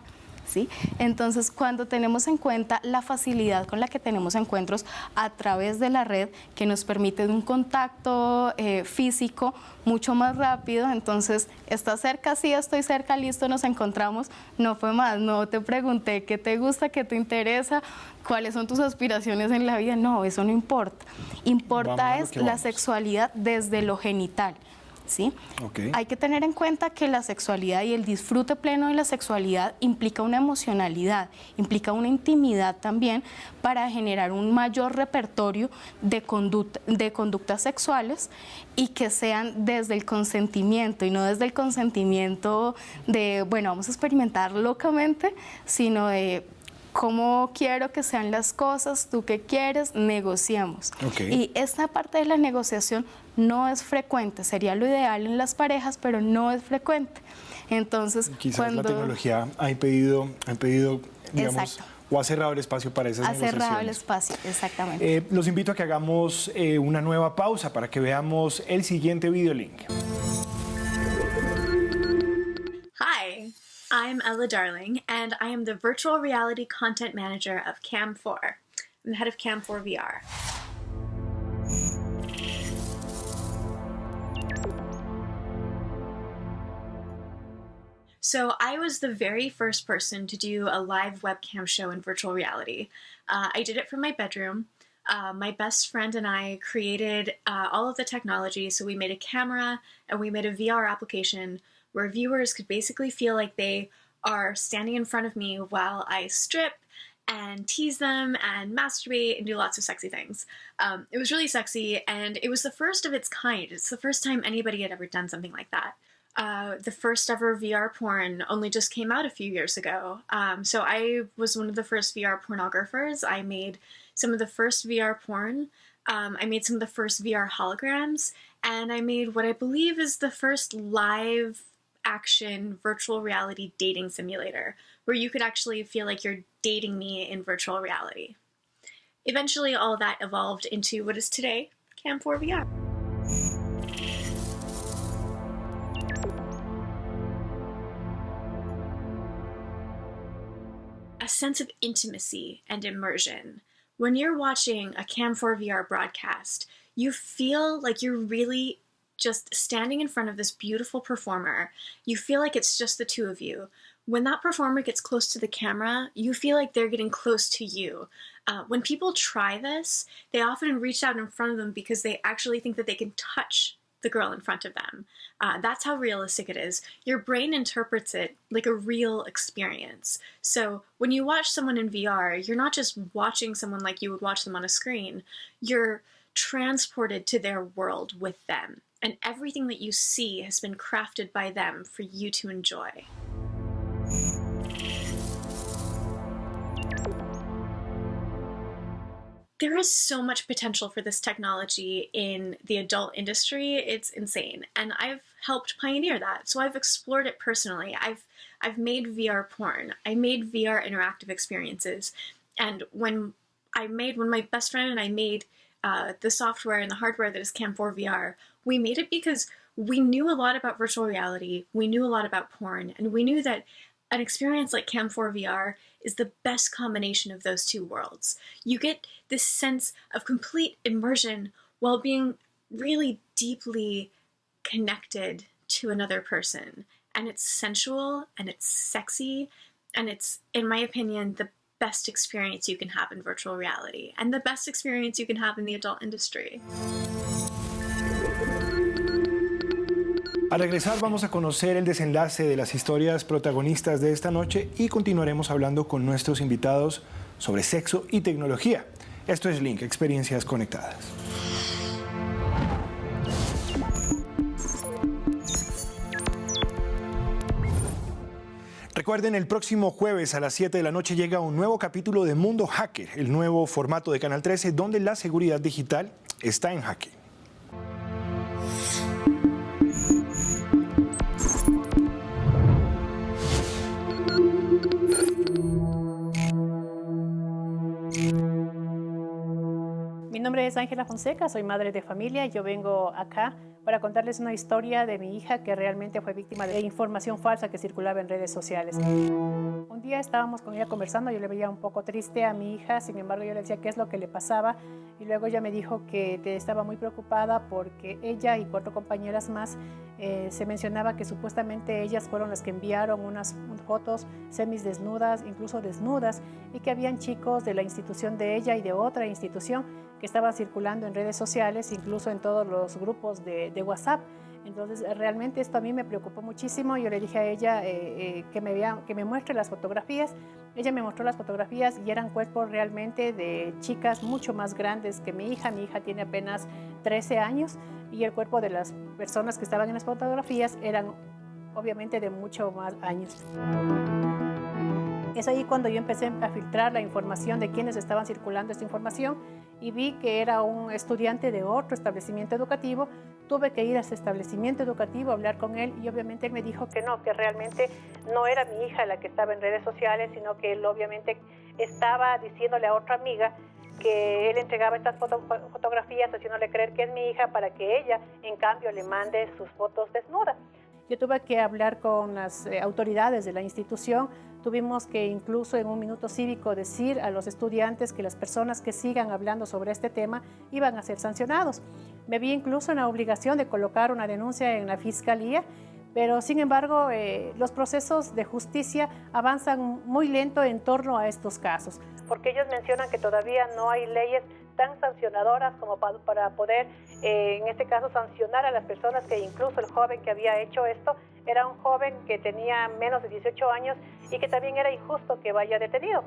¿Sí? Entonces, cuando tenemos en cuenta la facilidad con la que tenemos encuentros a través de la red, que nos permite un contacto físico mucho más rápido, entonces, ¿estás cerca? Sí, estoy cerca, listo, nos encontramos, no fue más, no te pregunté qué te gusta, qué te interesa, cuáles son tus aspiraciones en la vida, no, eso no importa. Importa es la sexualidad desde lo genital. ¿Sí?
Okay.
Hay que tener en cuenta que la sexualidad y el disfrute pleno de la sexualidad implica una emocionalidad, implica una intimidad también para generar un mayor repertorio de conductas sexuales y que sean desde el consentimiento y no desde el consentimiento de, bueno, vamos a experimentar locamente, sino de cómo quiero que sean las cosas, tú qué quieres, negociamos.
Okay.
Y esta parte de la negociación no es frecuente, sería lo ideal en las parejas, pero no es frecuente. Entonces,
Quizás
cuando
la tecnología ha impedido digamos,
Exacto.
o ha cerrado el espacio para esas
ha
negociaciones.
cerrado el espacio, exactamente.
Los invito a que hagamos una nueva pausa para que veamos el siguiente videolink.
Hi, I'm Ella Darling, and I am the Virtual Reality Content Manager of Cam4. I'm the head of Cam4 VR. So I was the very first person to do a live webcam show in virtual reality. I did it from my bedroom. My best friend and I created all of the technology. So we made a camera and we made a VR application where viewers could basically feel like they are standing in front of me while I strip and tease them and masturbate and do lots of sexy things. It was really sexy, and it was the first of its kind. It's the first time anybody had ever done something like that. The first ever VR porn only just came out a few years ago. So I was one of the first VR pornographers. I made some of the first VR porn. I made some of the first VR holograms. And I made what I believe is the first live action virtual reality dating simulator, where you could actually feel like you're dating me in virtual reality. Eventually, all that evolved into what is today Cam4 VR. A sense of intimacy and immersion. When you're watching a Cam4 VR broadcast, you feel like you're really just standing in front of this beautiful performer. You feel like it's just the two of you. When that performer gets close to the camera, you feel like they're getting close to you. When people try this, they often reach out in front of them because they actually think that they can touch the girl in front of them. That's how realistic it is. Your brain interprets it like a real experience. So when you watch someone in VR, you're not just watching someone like you would watch them on a screen. You're transported to their world with them. And everything that you see has been crafted by them for you to enjoy. There is so much potential for this technology in the adult industry. It's insane. And I've helped pioneer that. So I've explored it personally. I've made VR porn. I made VR interactive experiences. And when my best friend and I made the software and the hardware that is Cam4 VR, we made it because we knew a lot about virtual reality, we knew a lot about porn, and we knew that an experience like Cam4 VR is the best combination of those two worlds. You get this sense of complete immersion while being really deeply connected to another person. And it's sensual and it's sexy and it's, in my opinion, the best experience you can have in virtual reality and the best experience you can have in the adult industry.
Al regresar vamos a conocer el desenlace de las historias protagonistas de esta noche y continuaremos hablando con nuestros invitados sobre sexo y tecnología. Esto es Link, Experiencias Conectadas. Recuerden, el próximo jueves a las 7 de la noche llega un nuevo capítulo de Mundo Hacker, el nuevo formato de Canal 13 donde la seguridad digital está en jaque.
Mi nombre es Ángela Fonseca, soy madre de familia y yo vengo acá para contarles una historia de mi hija que realmente fue víctima de información falsa que circulaba en redes sociales. Un día estábamos con ella conversando, yo le veía un poco triste a mi hija, sin embargo yo le decía qué es lo que le pasaba y luego ella me dijo que estaba muy preocupada porque ella y 4 compañeras más se mencionaba que supuestamente ellas fueron las que enviaron unas fotos semidesnudas, incluso desnudas, y que habían chicos de la institución de ella y de otra institución que estaban circulando en redes sociales, incluso en todos los grupos de WhatsApp. Entonces realmente esto a mí me preocupó muchísimo. Yo le dije a ella que me muestre las fotografías. Ella me mostró las fotografías y eran cuerpos realmente de chicas mucho más grandes que mi hija. Mi hija tiene apenas 13 años y el cuerpo de las personas que estaban en las fotografías eran obviamente de mucho más años. Es ahí cuando yo empecé a filtrar la información de quienes estaban circulando esta información y vi que era un estudiante de otro establecimiento educativo. Tuve que ir a ese establecimiento educativo a hablar con él y obviamente él me dijo que no, que realmente no era mi hija la que estaba en redes sociales, sino que él obviamente estaba diciéndole a otra amiga que él entregaba estas fotografías haciéndole creer que es mi hija para que ella en cambio le mande sus fotos desnudas. Yo tuve que hablar con las autoridades de la institución. Tuvimos que incluso en un minuto cívico decir a los estudiantes que las personas que sigan hablando sobre este tema iban a ser sancionados. Me vi incluso en la obligación de colocar una denuncia en la fiscalía, pero sin embargo los procesos de justicia avanzan muy lento en torno a estos casos, porque ellos mencionan que todavía no hay leyes tan sancionadoras como para poder, en este caso, sancionar a las personas que incluso el joven que había hecho esto era un joven que tenía menos de 18 años y que también era injusto que vaya detenido.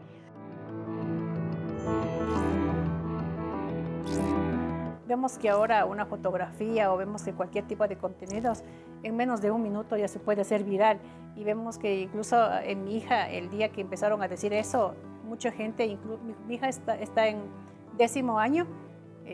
Vemos que ahora una fotografía o vemos que cualquier tipo de contenidos en menos de un minuto ya se puede hacer viral y vemos que incluso en mi hija el día que empezaron a decir eso, mucha gente, mi hija está en 10º año,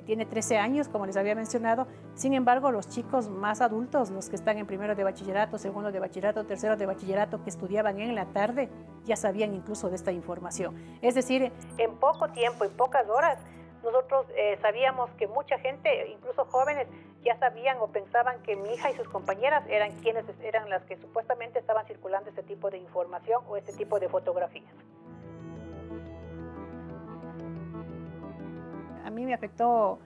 tiene 13 años, como les había mencionado. Sin embargo, los chicos más adultos, los que están en 1º de bachillerato, 2º de bachillerato, 3º de bachillerato, que estudiaban en la tarde, ya sabían incluso de esta información. Es decir, en poco tiempo, en pocas horas, nosotros sabíamos que mucha gente, incluso jóvenes, ya sabían o pensaban que mi hija y sus compañeras eran quienes eran las que supuestamente estaban circulando este tipo de información o este tipo de fotografías. A mí me afectó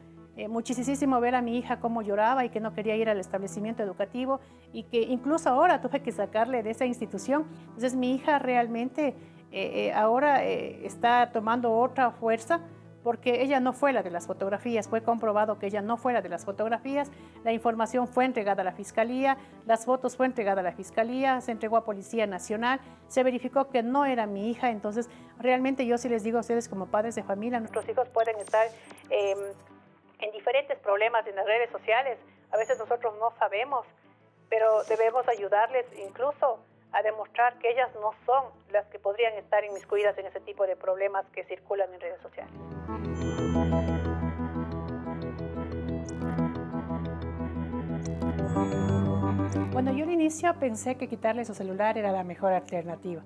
muchísimo ver a mi hija cómo lloraba y que no quería ir al establecimiento educativo y que incluso ahora tuve que sacarle de esa institución. Entonces mi hija realmente ahora está tomando otra fuerza porque ella no fue la de las fotografías, fue comprobado que ella no fue la de las fotografías, la información fue entregada a la Fiscalía, las fotos fue entregada a la Fiscalía, se entregó a Policía Nacional, se verificó que no era mi hija. Entonces realmente yo sí les digo a ustedes como padres de familia, nuestros hijos pueden estar en diferentes problemas en las redes sociales, a veces nosotros no sabemos, pero debemos ayudarles incluso a demostrar que ellas no son las que podrían estar inmiscuidas en ese tipo de problemas que circulan en redes sociales. Bueno, yo al inicio pensé que quitarle su celular era la mejor alternativa,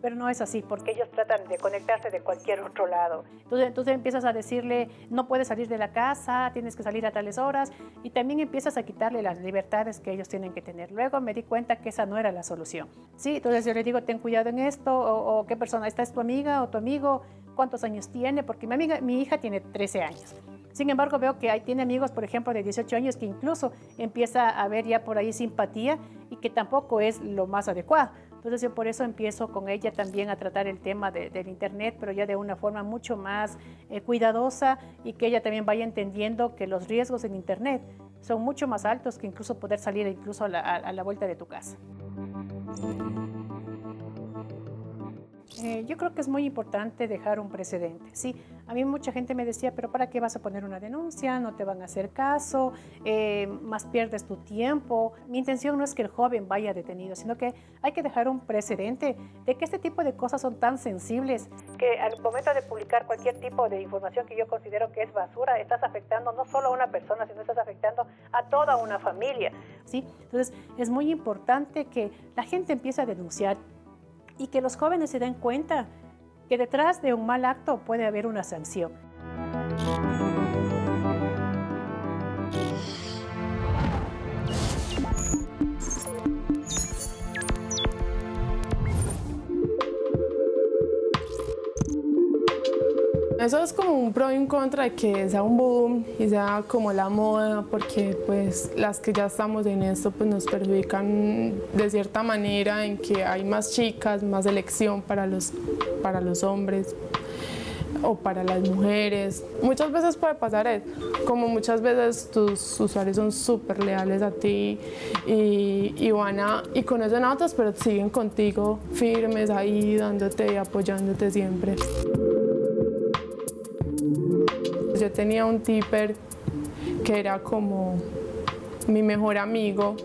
pero no es así, porque ellos tratan de conectarse de cualquier otro lado. Entonces empiezas a decirle, no puedes salir de la casa, tienes que salir a tales horas, y también empiezas a quitarle las libertades que ellos tienen que tener. Luego me di cuenta que esa no era la solución. ¿Sí? Entonces yo le digo, ten cuidado en esto, o qué persona, ¿esta es tu amiga o tu amigo? ¿Cuántos años tiene? Porque mi hija tiene 13 años. Sin embargo, veo que tiene amigos, por ejemplo, de 18 años que incluso empieza a ver ya por ahí simpatía y que tampoco es lo más adecuado. Entonces yo por eso empiezo con ella también a tratar el tema del Internet, pero ya de una forma mucho más cuidadosa, y que ella también vaya entendiendo que los riesgos en Internet son mucho más altos que incluso poder salir incluso a la vuelta de tu casa. Yo creo que es muy importante dejar un precedente. Sí, a mí mucha gente me decía, pero ¿para qué vas a poner una denuncia? No te van a hacer caso, más pierdes tu tiempo. Mi intención no es que el joven vaya detenido, sino que hay que dejar un precedente de que este tipo de cosas son tan sensibles que al momento de publicar cualquier tipo de información que yo considero que es basura, estás afectando no solo a una persona, sino estás afectando a toda una familia. ¿Sí? Entonces es muy importante que la gente empiece a denunciar y que los jóvenes se den cuenta que detrás de un mal acto puede haber una sanción.
Eso es como un pro y un contra de que sea un boom y sea como la moda, porque pues las que ya estamos en esto pues nos perjudican de cierta manera, en que hay más chicas, más elección para los hombres o para las mujeres. Muchas veces puede pasar eso, como muchas veces tus usuarios son súper leales a ti y conocen a otros, pero siguen contigo firmes ahí, dándote y apoyándote siempre. Yo tenía un tipper que era como mi mejor amigo,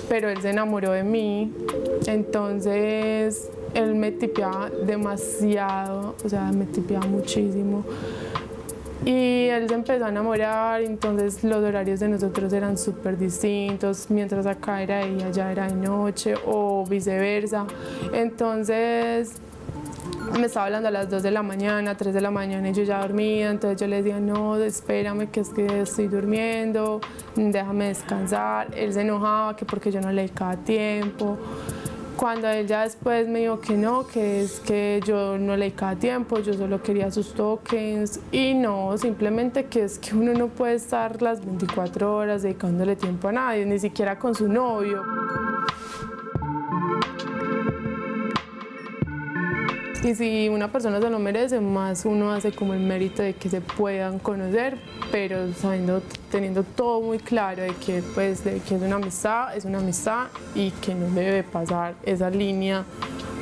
pero él se enamoró de mí, entonces él me tipeaba demasiado, o sea, me tipeaba muchísimo. Y él se empezó a enamorar, entonces los horarios de nosotros eran súper distintos, mientras acá era de día, allá era de noche o viceversa. Entonces me estaba hablando a las 2 de la mañana, 3 de la mañana y yo ya dormía, entonces yo le decía, no, espérame que es que estoy durmiendo, déjame descansar. Él se enojaba que porque yo no le dedicaba tiempo. Cuando él ya después me dijo que no, que es que yo no le dedicaba tiempo, yo solo quería sus tokens, y no, simplemente que es que uno no puede estar las 24 horas dedicándole tiempo a nadie, ni siquiera con su novio. Y si una persona se lo merece, más uno hace como el mérito de que se puedan conocer, pero teniendo todo muy claro de que es una amistad y que no debe pasar esa línea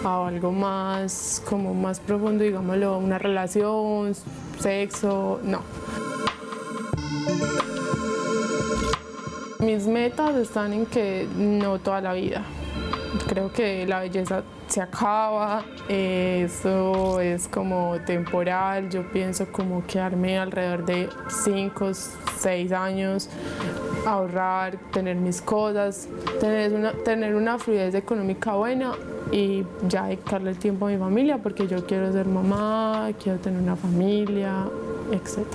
a algo más, como más profundo, digámoslo, una relación, sexo, no. Mis metas están en que no toda la vida. Creo que la belleza se acaba, eso es como temporal. Yo pienso como quedarme alrededor de 5, 6 años, ahorrar, tener mis cosas, tener una fluidez económica buena y ya dedicarle el tiempo a mi familia, porque yo quiero ser mamá, quiero tener una familia, etc.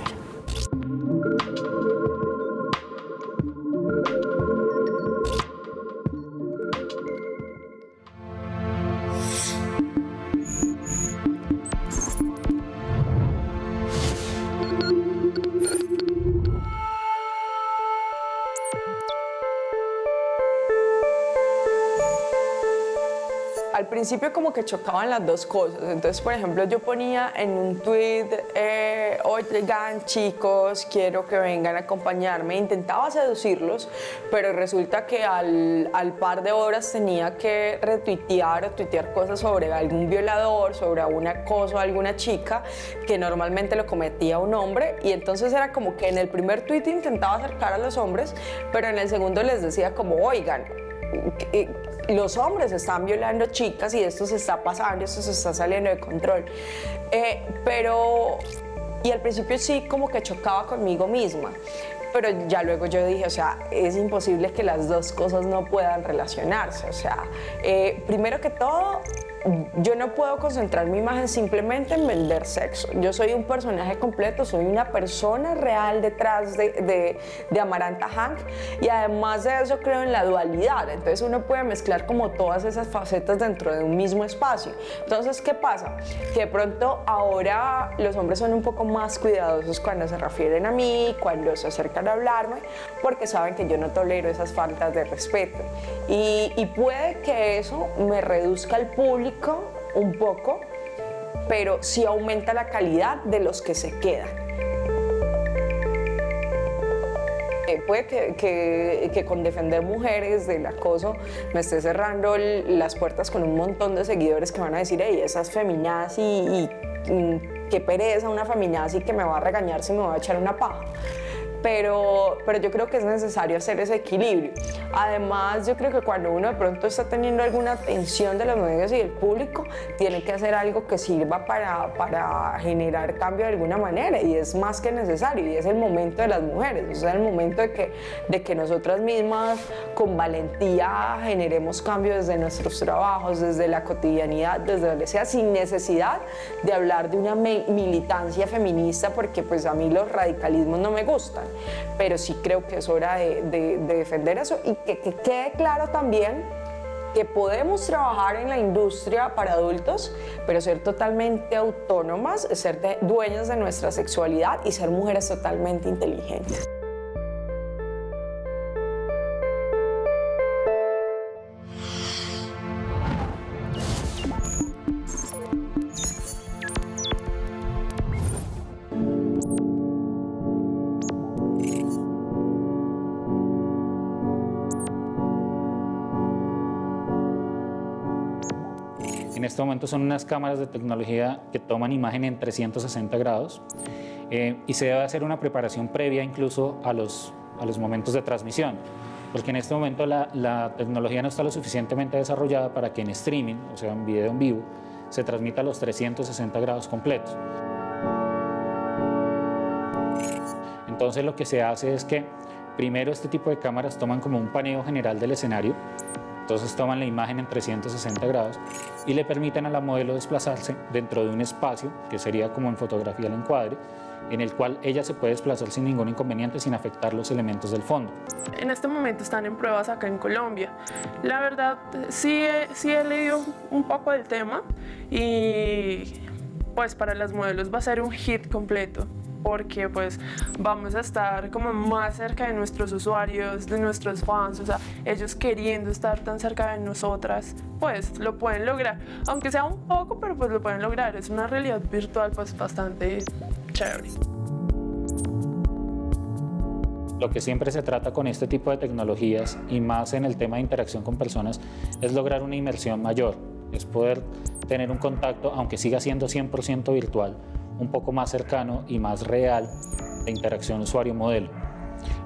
Al principio como que chocaban las dos cosas. Entonces, por ejemplo, yo ponía en un tweet, oigan chicos, quiero que vengan a acompañarme. Intentaba seducirlos, pero resulta que al par de horas tenía que retuitear o tuitear cosas sobre algún violador, sobre un acoso a alguna chica, que normalmente lo cometía un hombre. Y entonces era como que en el primer tweet intentaba acercar a los hombres, pero en el segundo les decía como, oigan, los hombres están violando chicas y esto se está pasando, esto se está saliendo de control. Y al principio sí como que chocaba conmigo misma, pero ya luego yo dije, o sea, es imposible que las dos cosas no puedan relacionarse. O sea, primero que todo, yo no puedo concentrar mi imagen simplemente en vender sexo. Yo soy un personaje completo, soy una persona real detrás de Amaranta Hank, y además de eso creo en la dualidad. Entonces uno puede mezclar como todas esas facetas dentro de un mismo espacio. Entonces, ¿qué pasa? Que de pronto ahora los hombres son un poco más cuidadosos cuando se refieren a mí, cuando se acercan a hablarme, porque saben que yo no tolero esas faltas de respeto. Y puede que eso me reduzca el público un poco, pero sí aumenta la calidad de los que se quedan. Puede que con defender mujeres del acoso me esté cerrando las puertas con un montón de seguidores que van a decir, hey, esas feminazi y qué pereza una feminazi que me va a regañar si me va a echar una paja. Pero yo creo que es necesario hacer ese equilibrio. Además, yo creo que cuando uno de pronto está teniendo alguna atención de los medios y del público, tiene que hacer algo que sirva para generar cambio de alguna manera, y es más que necesario, y es el momento de las mujeres. O sea, el momento de que nosotras mismas con valentía generemos cambios desde nuestros trabajos, desde la cotidianidad, desde donde sea, sin necesidad de hablar de una militancia feminista, porque pues a mí los radicalismos no me gustan. Pero sí creo que es hora de defender eso, y que quede claro también que podemos trabajar en la industria para adultos, pero ser totalmente autónomas, ser dueñas de nuestra sexualidad y ser mujeres totalmente inteligentes.
En este momento son unas cámaras de tecnología que toman imagen en 360 grados y se debe hacer una preparación previa incluso a los momentos de transmisión, porque en este momento la tecnología no está lo suficientemente desarrollada para que en streaming, o sea, en video en vivo, se transmita a los 360 grados completos. Entonces lo que se hace es que primero este tipo de cámaras toman como un paneo general del escenario. Entonces toman la imagen en 360 grados y le permiten a la modelo desplazarse dentro de un espacio, que sería como en fotografía el encuadre, en el cual ella se puede desplazar sin ningún inconveniente, sin afectar los elementos del fondo.
En este momento están en pruebas acá en Colombia. La verdad, sí he leído un poco del tema, y pues para las modelos va a ser un hit completo, porque pues vamos a estar como más cerca de nuestros usuarios, de nuestros fans. O sea, ellos queriendo estar tan cerca de nosotras, pues lo pueden lograr, aunque sea un poco, pero pues lo pueden lograr. Es una realidad virtual pues bastante chévere.
Lo que siempre se trata con este tipo de tecnologías, y más en el tema de interacción con personas, es lograr una inmersión mayor, es poder tener un contacto, aunque siga siendo 100% virtual, un poco más cercano y más real de interacción usuario-modelo.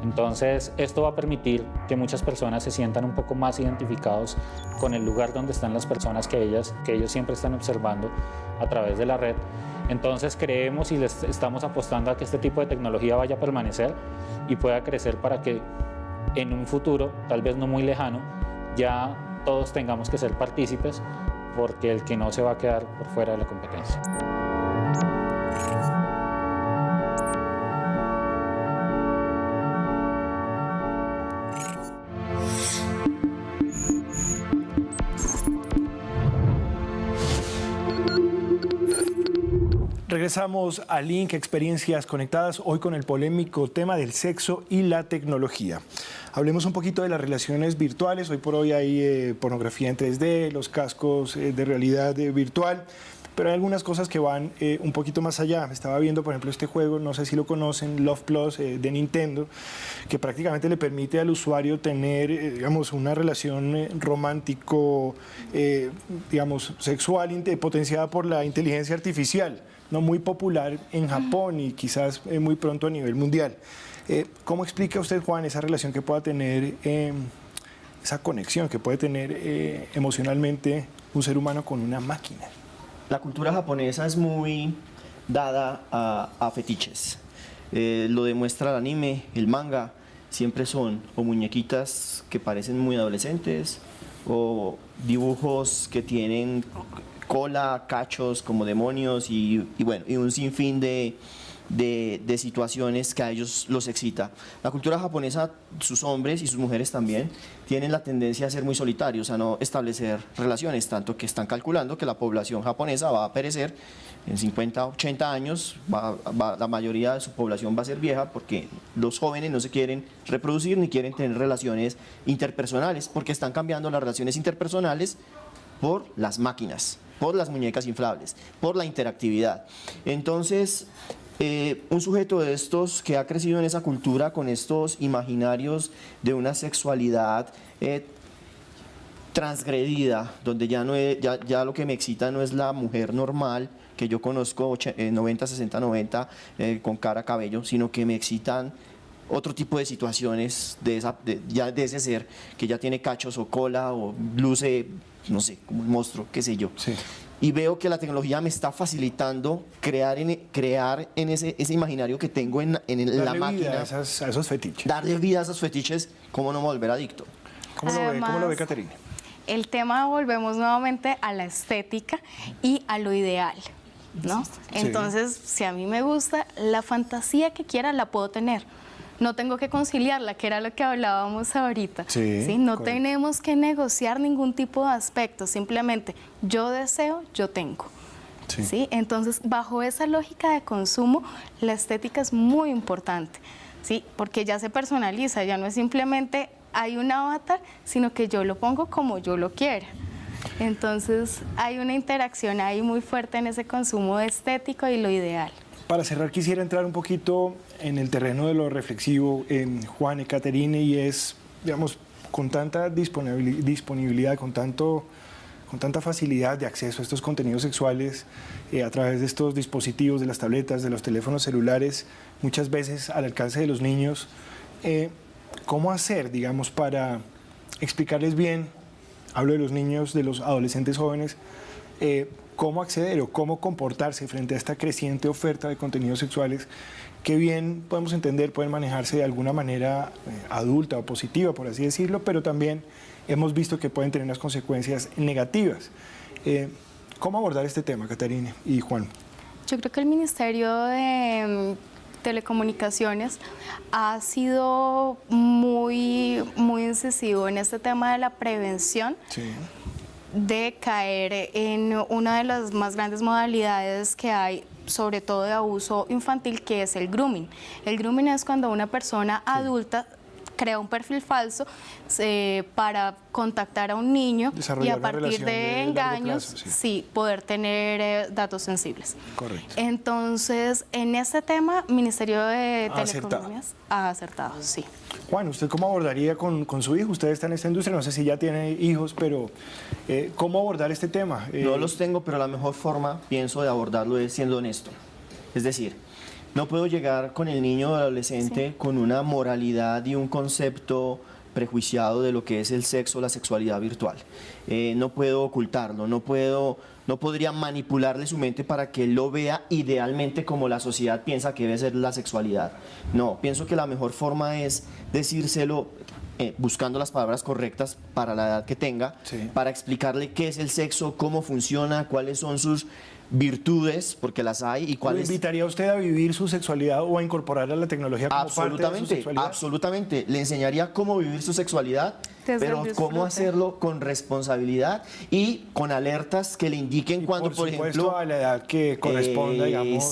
Entonces, esto va a permitir que muchas personas se sientan un poco más identificados con el lugar donde están las personas que ellos siempre están observando a través de la red. Entonces, creemos y les estamos apostando a que este tipo de tecnología vaya a permanecer y pueda crecer para que en un futuro, tal vez no muy lejano, ya todos tengamos que ser partícipes, porque el que no se va a quedar por fuera de la competencia.
Regresamos a Link Experiencias Conectadas, hoy con el polémico tema del sexo y la tecnología. Hablemos un poquito de las relaciones virtuales. Hoy por hoy hay pornografía en 3D, los cascos de realidad virtual, pero hay algunas cosas que van un poquito más allá. Estaba viendo, por ejemplo, este juego, no sé si lo conocen, Love Plus de Nintendo, que prácticamente le permite al usuario tener, digamos, una relación romántico, digamos, sexual, potenciada por la inteligencia artificial, no muy popular en Japón y quizás muy pronto a nivel mundial. ¿Cómo explica usted, Juan, esa relación que pueda tener, esa conexión que puede tener emocionalmente un ser humano con una máquina?
La cultura japonesa es muy dada a fetiches. lo demuestra el anime, el manga, siempre son o muñequitas que parecen muy adolescentes o dibujos que tienen cola, cachos como demonios y bueno, y un sinfín de situaciones que a ellos los excita. La cultura japonesa, sus hombres y sus mujeres también, tienen la tendencia a ser muy solitarios, a no establecer relaciones, tanto que están calculando que la población japonesa va a perecer en 50, 80 años, la mayoría de su población va a ser vieja porque los jóvenes no se quieren reproducir ni quieren tener relaciones interpersonales, porque están cambiando las relaciones interpersonales por las máquinas, por las muñecas inflables, por la interactividad. Entonces, un sujeto de estos que ha crecido en esa cultura con estos imaginarios de una sexualidad transgredida, donde ya lo que me excita no es la mujer normal que yo conozco, 90, 60, 90, con cara, cabello, sino que me excitan otro tipo de situaciones de ese ser que ya tiene cachos o cola o luce, no sé, como un monstruo, qué sé yo. Sí. Y veo que la tecnología me está facilitando crear en ese imaginario que tengo en la máquina.
Vida a esos fetiches.
Darle vida a esos fetiches, ¿cómo no me volver adicto?
¿Cómo lo ve Caterina?
El tema, volvemos nuevamente a la estética y a lo ideal, ¿no? Sí. Entonces, si a mí me gusta, la fantasía que quiera la puedo tener. No tengo que conciliarla, que era lo que hablábamos ahorita. Sí, no tenemos que negociar ningún tipo de aspecto, simplemente yo deseo, yo tengo. Sí. Entonces, bajo esa lógica de consumo, la estética es muy importante, ¿sí? Porque ya se personaliza, ya no es simplemente hay un avatar, sino que yo lo pongo como yo lo quiera. Entonces, hay una interacción ahí muy fuerte en ese consumo estético y lo ideal.
Para cerrar, quisiera entrar un poquito en el terreno de lo reflexivo, Juan y Caterine, y es, digamos, con tanta disponibilidad, con tanta facilidad de acceso a estos contenidos sexuales a través de estos dispositivos, de las tabletas, de los teléfonos celulares, muchas veces al alcance de los niños, ¿cómo hacer, digamos, para explicarles bien, hablo de los niños, de los adolescentes jóvenes, cómo acceder o cómo comportarse frente a esta creciente oferta de contenidos sexuales que bien podemos entender pueden manejarse de alguna manera adulta o positiva, por así decirlo, pero también hemos visto que pueden tener unas consecuencias negativas. ¿Cómo abordar este tema, Caterine y Juan?
Yo creo que el Ministerio de Telecomunicaciones ha sido muy incisivo en este tema de la prevención. Sí. De caer en una de las más grandes modalidades que hay, sobre todo de abuso infantil, que es el grooming. El grooming es cuando una persona adulta crea un perfil falso para contactar a un niño y a partir de engaños plazo, poder tener datos sensibles. Correcto. Entonces, en este tema, Ministerio de Telecomunicaciones ha acertado, sí.
Juan, ¿usted cómo abordaría con su hijo? Usted está en esta industria, no sé si ya tiene hijos, pero ¿cómo abordar este tema?
No los tengo, pero la mejor forma, pienso, de abordarlo es siendo honesto. Es decir, no puedo llegar con el niño o adolescente con una moralidad y un concepto prejuiciado de lo que es el sexo, la sexualidad virtual. No puedo ocultarlo, no podría manipularle su mente para que él lo vea idealmente como la sociedad piensa que debe ser la sexualidad. No, pienso que la mejor forma es decírselo buscando las palabras correctas para la edad que tenga, para explicarle qué es el sexo, cómo funciona, cuáles son sus virtudes, porque las hay, y cuáles...
¿Le invitaría a usted a vivir su sexualidad o a incorporar a la tecnología como parte de su sexualidad?
Absolutamente. Le enseñaría cómo vivir su sexualidad, pero cómo hacerlo con responsabilidad y con alertas que le indiquen cuando, por ejemplo...
a la edad que corresponda, digamos...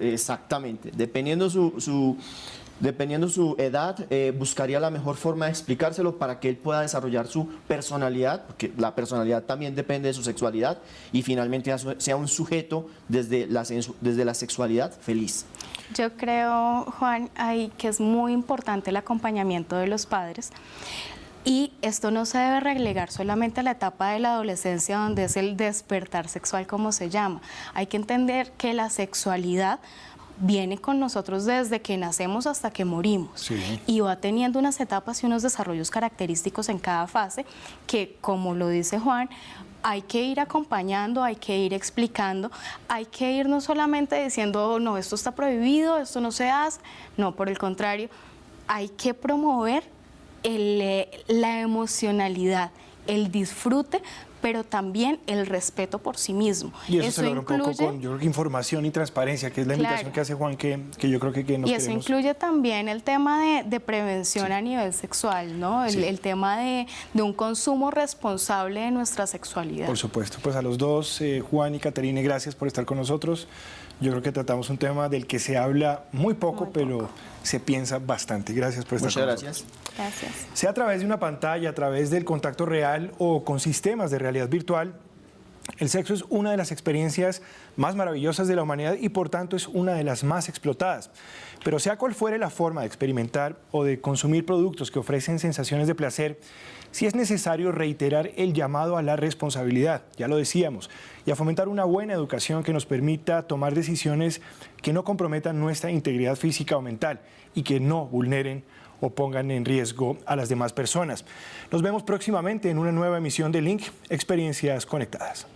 Exactamente. Dependiendo su edad, buscaría la mejor forma de explicárselo para que él pueda desarrollar su personalidad, porque la personalidad también depende de su sexualidad, y finalmente sea un sujeto desde la sexualidad feliz.
Yo creo, Juan, ahí que es muy importante el acompañamiento de los padres. Y esto no se debe relegar solamente a la etapa de la adolescencia, donde es el despertar sexual, como se llama. Hay que entender que la sexualidad viene con nosotros desde que nacemos hasta que morimos, y va teniendo unas etapas y unos desarrollos característicos en cada fase que, como lo dice Juan, hay que ir acompañando, hay que ir explicando, hay que ir no solamente diciendo, no, esto está prohibido, esto no se hace, no, por el contrario, hay que promover la emocionalidad, el disfrute, pero también el respeto por sí mismo.
Y eso se logra un poco con, yo creo que información y transparencia, que es la invitación que hace Juan, que yo creo que nos
Y eso incluye también el tema de prevención a nivel sexual, ¿no? El tema de un consumo responsable de nuestra sexualidad.
Por supuesto. Pues a los dos, Juan y Caterine, gracias por estar con nosotros. Yo creo que tratamos un tema del que se habla muy poco, pero se piensa bastante. Gracias por estar con nosotros.
Gracias.
Sea a través de una pantalla, a través del contacto real o con sistemas de realidad virtual, el sexo es una de las experiencias más maravillosas de la humanidad y por tanto es una de las más explotadas. Pero sea cual fuere la forma de experimentar o de consumir productos que ofrecen sensaciones de placer, sí es necesario reiterar el llamado a la responsabilidad, ya lo decíamos, y a fomentar una buena educación que nos permita tomar decisiones que no comprometan nuestra integridad física o mental y que no vulneren o pongan en riesgo a las demás personas. Nos vemos próximamente en una nueva emisión de Link, Experiencias Conectadas.